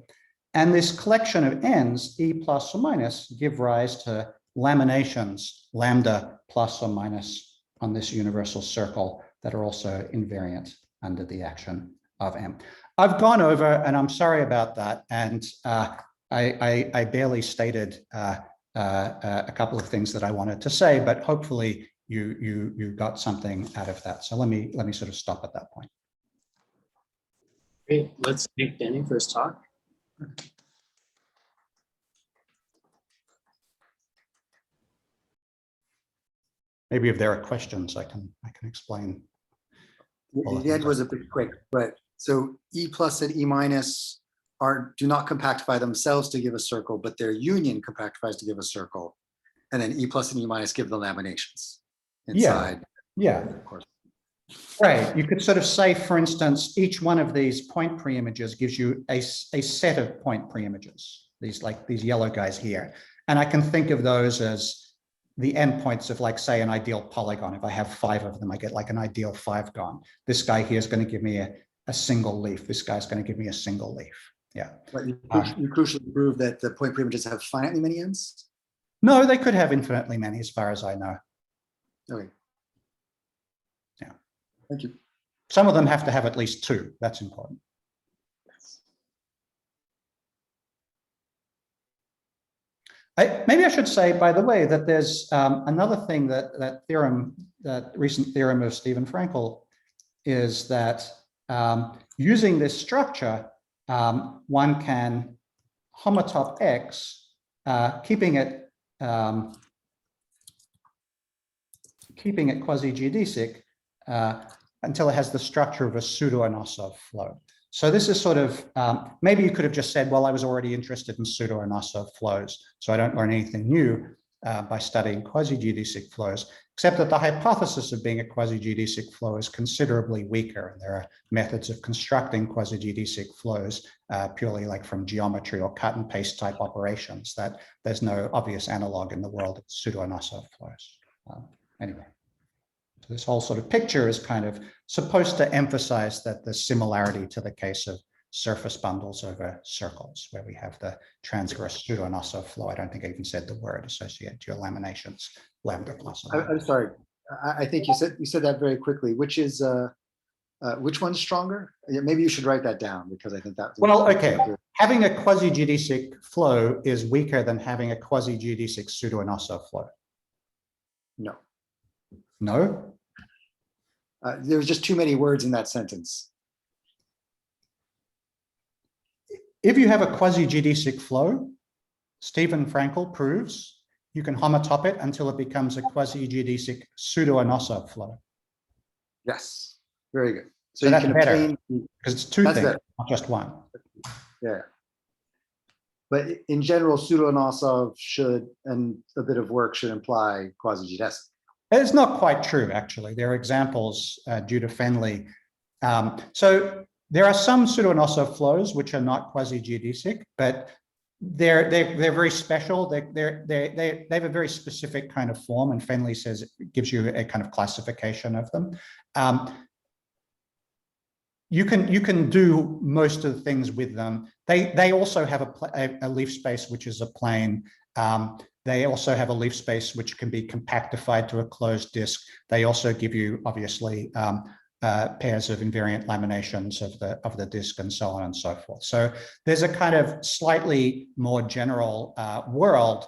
And this collection of n's, e plus or minus, give rise to laminations, lambda plus or minus on this universal circle that are also invariant under the action of m. I've gone over, and I'm sorry about that, and I barely stated a couple of things that I wanted to say, but hopefully you got something out of that. So let me sort of stop at that point. Great. Let's thank Danny for his talk. Maybe if there are questions, I can explain. The end was a bit quick, but so E plus and E minus do not compactify themselves to give a circle, but their union compactifies to give a circle. And then E plus and E minus give the laminations inside. Yeah. Of course. Right. You could sort of say, for instance, each one of these point preimages gives you a set of point preimages, these yellow guys here. And I can think of those as the endpoints of, like, say, an ideal polygon. If I have 5 of them, I get like an ideal 5-gon. This guy here is going to give me a single leaf. This guy's going to give me a single leaf. Yeah. But you crucially prove that the point preimages have finitely many ends? No, they could have infinitely many, as far as I know. Okay. Yeah. Thank you. Some of them have to have at least 2. That's important. Maybe I should say, by the way, that there's another thing that recent theorem of Stephen Frankel is that using this structure, one can homotop X, keeping it quasi-geodesic until it has the structure of a pseudo-Anosov flow. So this is sort of, maybe you could have just said, well, I was already interested in pseudo-Anosov flows, so I don't learn anything new by studying quasi-geodesic flows, except that the hypothesis of being a quasi-geodesic flow is considerably weaker. And there are methods of constructing quasi-geodesic flows purely like from geometry or cut and paste type operations that there's no obvious analog in the world of pseudo-Anosov flows. Anyway. So this whole sort of picture is kind of supposed to emphasize that the similarity to the case of surface bundles over circles, where we have the transverse pseudo-Anosov flow. I don't think I even said the word associated to your laminations, lambda plus. I'm sorry. I think you said that very quickly. Which one's stronger? Yeah, maybe you should write that down, because I think that. Well, okay. Having a quasi-geodesic flow is weaker than having a quasi-geodesic pseudo-Anosov flow. No. No? There's just too many words in that sentence. If you have a quasi-geodesic flow, Stephen Frankel proves you can homotop it until it becomes a quasi-geodesic pseudo-Anosov flow. Yes, very good. So that's you can better, obtain, because it's 2 things, better. Not just 1. Yeah. But in general, pseudo-Anosov should, and a bit of work should imply quasi-geodesic. It's not quite true, actually. There are examples due to Fenley. So there are some pseudo-Anosov flows which are not quasi-geodesic, but they're very special. They have a very specific kind of form, and Fenley says it gives you a kind of classification of them. You can do most of the things with them. They also have a leaf space which is a plane. They also have a leaf space which can be compactified to a closed disk. They also give you, obviously, pairs of invariant laminations of the disk and so on and so forth. So there's a kind of slightly more general world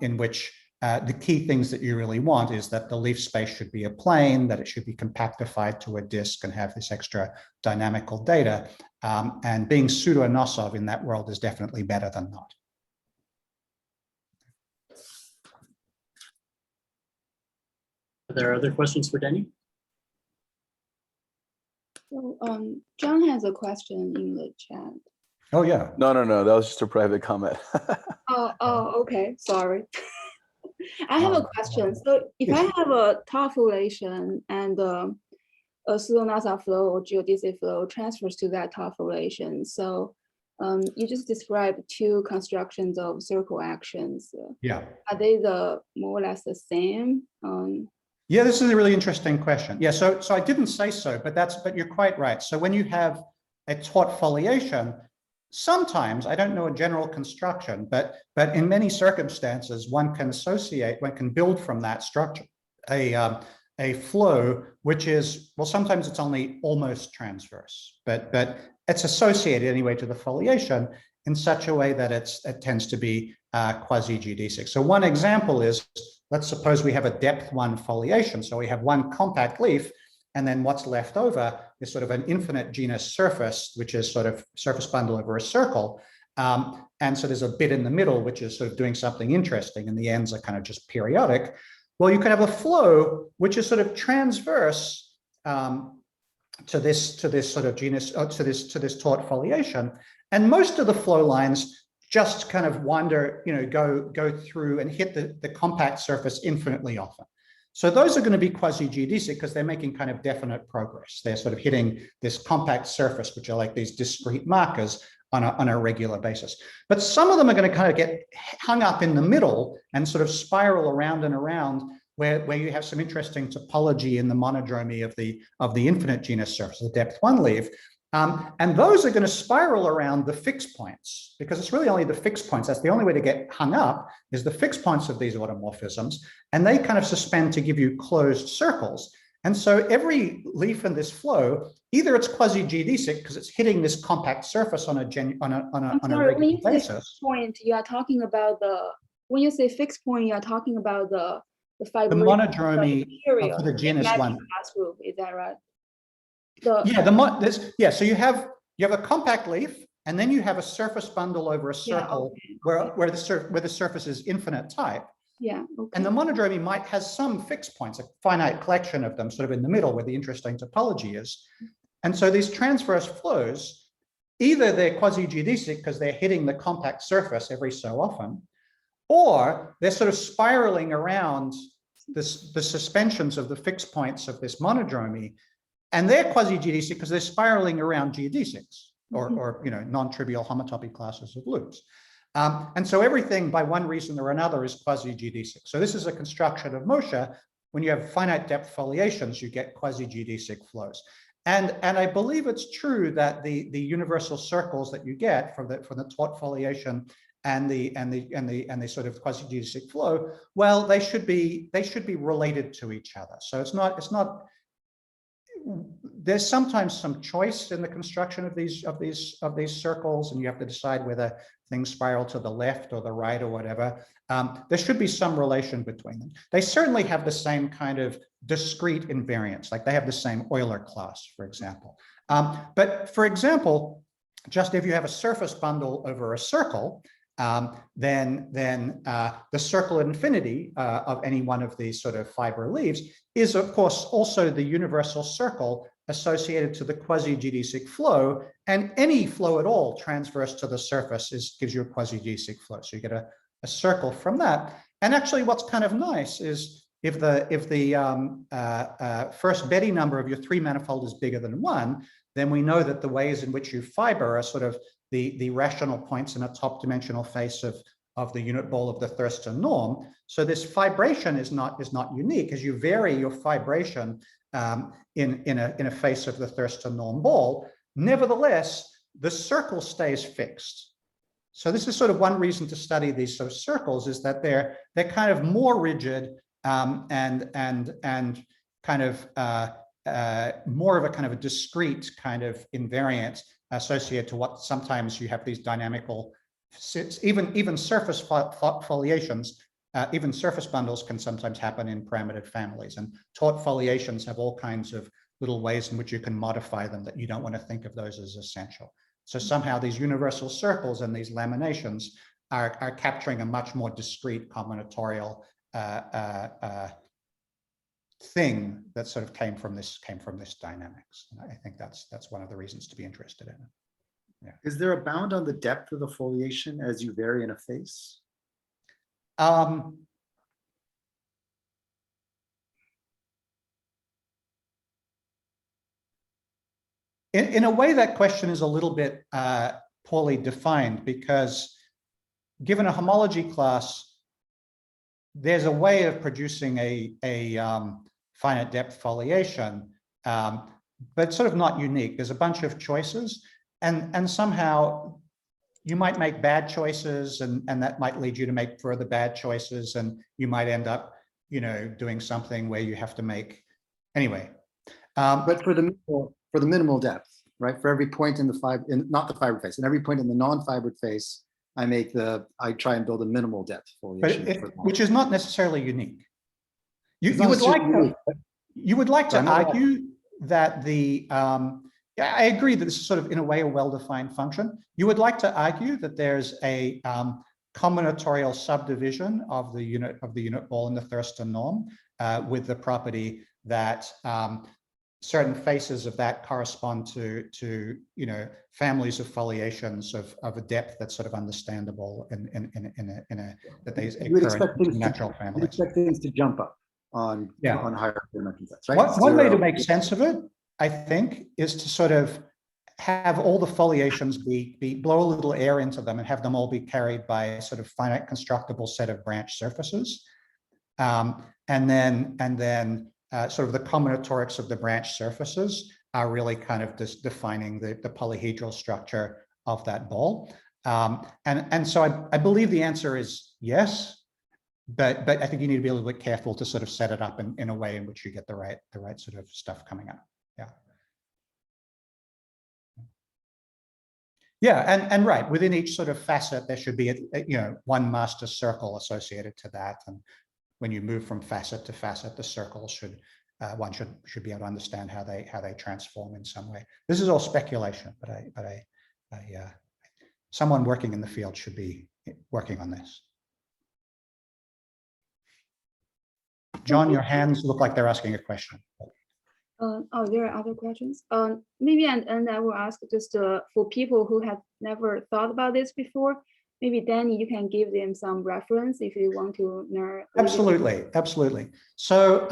in which the key things that you really want is that the leaf space should be a plane, that it should be compactified to a disk and have this extra dynamical data. And being pseudo-Anosov in that world is definitely better than not. Are there other questions for Danny? So, John has a question in the chat. Oh, yeah. No, that was just a private comment. Oh, okay, sorry. I have a question. So if I have a Tort Foliation and a pseudo-Anosov flow or geodesic flow transfers to that Tort Foliation, so you just described 2 constructions of circle actions. Yeah. Are they more or less the same? Yeah, this is a really interesting question. Yeah, so I didn't say so, but you're quite right. So when you have a tort foliation, sometimes, I don't know a general construction, but in many circumstances, one can build from that structure a flow which is, well, sometimes it's only almost transverse, but it's associated anyway to the foliation in such a way that it tends to be Quasi Gd6. So one example is, let's suppose we have a depth 1 foliation. So we have one compact leaf, and then what's left over is sort of an infinite genus surface, which is sort of surface bundle over a circle. And so there's a bit in the middle, which is sort of doing something interesting, and the ends are kind of just periodic. Well, you can have a flow which is sort of transverse to this sort of genus, to this tort foliation, and most of the flow lines just kind of wander, go through and hit the compact surface infinitely often. So those are going to be Quasi Gd6 because they're making kind of definite progress. They're sort of hitting this compact surface, which are like these discrete markers on a regular basis. But some of them are going to kind of get hung up in the middle and sort of spiral around and around, where you have some interesting topology in the monodromy of the infinite genus surface, the depth 1 leaf. And those are going to spiral around the fixed points, because it's really only the fixed points. That's the only way to get hung up, is the fixed points of these automorphisms. And they kind of suspend to give you closed circles. And so every leaf in this flow, either it's Quasi Gd6 because it's hitting this compact surface on a regular basis. Point, you are talking about when you say fixed point, you are talking about the fiber. The monodromy for the genus 1. Group, is that right? So you have a compact leaf, and then you have a surface bundle over a circle where the surface is infinite type. Yeah. Okay. And the monodromy has some fixed points, a finite collection of them sort of in the middle where the interesting topology is. And so these transverse flows, either they're Quasi Gd6 because they're hitting the compact surface every so often, or they're sort of spiraling around the suspensions of the fixed points of this monodromy. And they're Quasi Gd6 because they're spiraling around Gd6 or non-trivial homotopy classes of loops. And so everything by one reason or another is Quasi Gd6. So this is a construction of Moshe. When you have finite depth foliations, you get Quasi Gd6 flows. And I believe it's true that the universal circles that you get from the tort foliation and the sort of Quasi Gd6 flow, well, they should be related to each other. So it's not. There's sometimes some choice in the construction of these circles, and you have to decide whether things spiral to the left or the right or whatever. There should be some relation between them. They certainly have the same kind of discrete invariance, like they have the same Euler class, for example. But for example, just if you have a surface bundle over a circle, then the circle infinity of any one of these sort of fiber leaves is, of course, also the universal circle associated to the Quasi Gd6 flow, and any flow at all transverse to the surface gives you a Quasi Gd6 flow. So you get a circle from that. And actually, what's kind of nice is if the first Betti number of your 3 manifold is bigger than 1, then we know that the ways in which you fiber are sort of the rational points in a top dimensional face of the unit ball of the Thurston norm. So this fibration is not unique, as you vary your fibration in a face of the Thurston norm ball. Nevertheless, the circle stays fixed. So this is sort of one reason to study these sort of circles, is that they're kind of more rigid and kind of more of a kind of a discrete kind of invariant associated to what sometimes you have these dynamical, even surface foliations, even surface bundles can sometimes happen in parametered families, and tort foliations have all kinds of little ways in which you can modify them that you don't want to think of those as essential. So somehow these universal circles and these laminations are capturing a much more discrete combinatorial thing that sort of came from this dynamics. And I think that's one of the reasons to be interested in it. Yeah. Is there a bound on the depth of the foliation as you vary in a face? In a way, that question is a little bit poorly defined, because given a homology class, there's a way of producing a finite depth foliation, but it's sort of not unique. There's a bunch of choices. and somehow you might make bad choices, and that might lead you to make further bad choices, and you might end up, doing something where you have to make, anyway. But for the minimal depth, right? For every point in the not the fiber face, and every point in the non-fibered face, I try and build a minimal depth foliation. Which is not necessarily unique. You would like to argue that I agree that this is sort of in a way a well-defined function. You would like to argue that there's a combinatorial subdivision of the unit ball in the Thurston norm with the property that certain faces of that correspond to families of foliations of a depth that's sort of understandable that they occur in natural families. You expect things to jump up on higher dimension sets, right? One way to make sense of it, I think, is to sort of have all the foliations blow a little air into them and have them all be carried by a sort of finite constructible set of branch surfaces. And then sort of the combinatorics of the branch surfaces are really kind of just defining the polyhedral structure of that ball. And so I believe the answer is yes, but I think you need to be a little bit careful to sort of set it up in a way in which you get the right sort of stuff coming up. Yeah, and right, within each sort of facet, there should be one master circle associated to that. And when you move from facet to facet, the circles one should be able to understand how they transform in some way. This is all speculation, but someone working in the field should be working on this. John, your hands look like they're asking a question. There are other questions. Maybe and I will ask just for people who have never thought about this before. Maybe Danny, you can give them some reference if you want to learn. Absolutely. So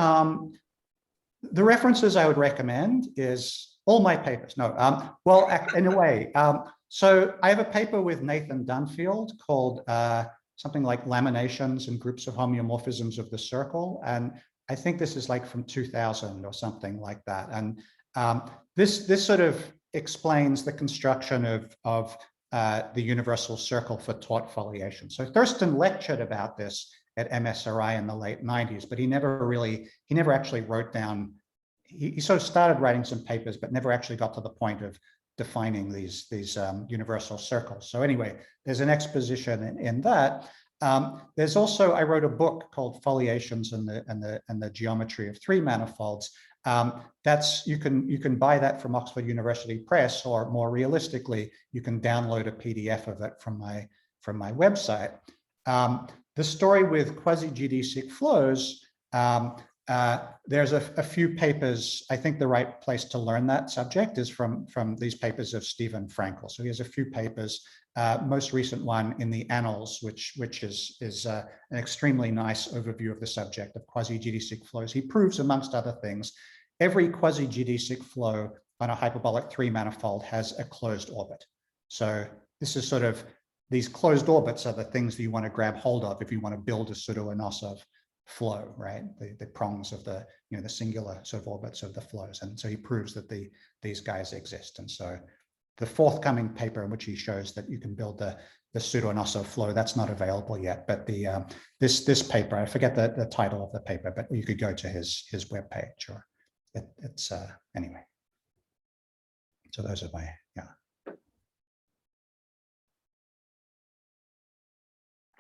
the references I would recommend is all my papers. No, well, in a way. So I have a paper with Nathan Dunfield called something like Laminations and Groups of Homeomorphisms of the Circle. And I think this is like from 2000 or something like that. And this sort of explains the construction of the universal circle for tort foliation. So Thurston lectured about this at MSRI in the late 90s, but he never actually wrote down, he sort of started writing some papers, but never actually got to the point of defining these universal circles. So anyway, there's an exposition in that. There's also, I wrote a book called Foliations and the Geometry of Three Manifolds. You can buy that from Oxford University Press, or more realistically, you can download a PDF of it from my website. The story with Quasi Gd6 Flows, there's a few papers. I think the right place to learn that subject is from these papers of Stephen Frankel. So he has a few papers. Most recent one in the Annals, which is an extremely nice overview of the subject of Quasi Gd6 flows. He proves, amongst other things, every Quasi Gd6 flow on a hyperbolic three manifold has a closed orbit. So this is sort of, these closed orbits are the things that you want to grab hold of if you want to build a pseudo-Anosov flow, right? The prongs of the singular sort of orbits of the flows. And so he proves that these guys exist. And so the forthcoming paper in which he shows that you can build the pseudo-Anosov flow, that's not available yet. But this paper, I forget the title of the paper, but you could go to his webpage, or it's anyway. So those are my,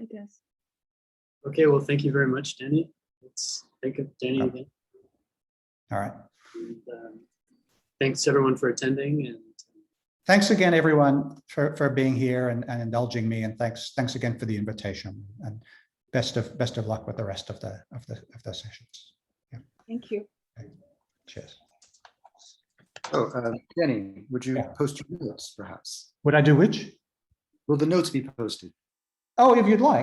I guess. Okay, well, thank you very much, Danny. Let's think of Danny again. All right. And, thanks everyone for attending, and thanks again, everyone, for being here and indulging me, and thanks again for the invitation. And best of luck with the rest of the sessions. Yeah. Thank you. Okay. Cheers. Oh, Danny, would you post your notes, perhaps? Would I do which? Will the notes be posted? Oh, if you'd like.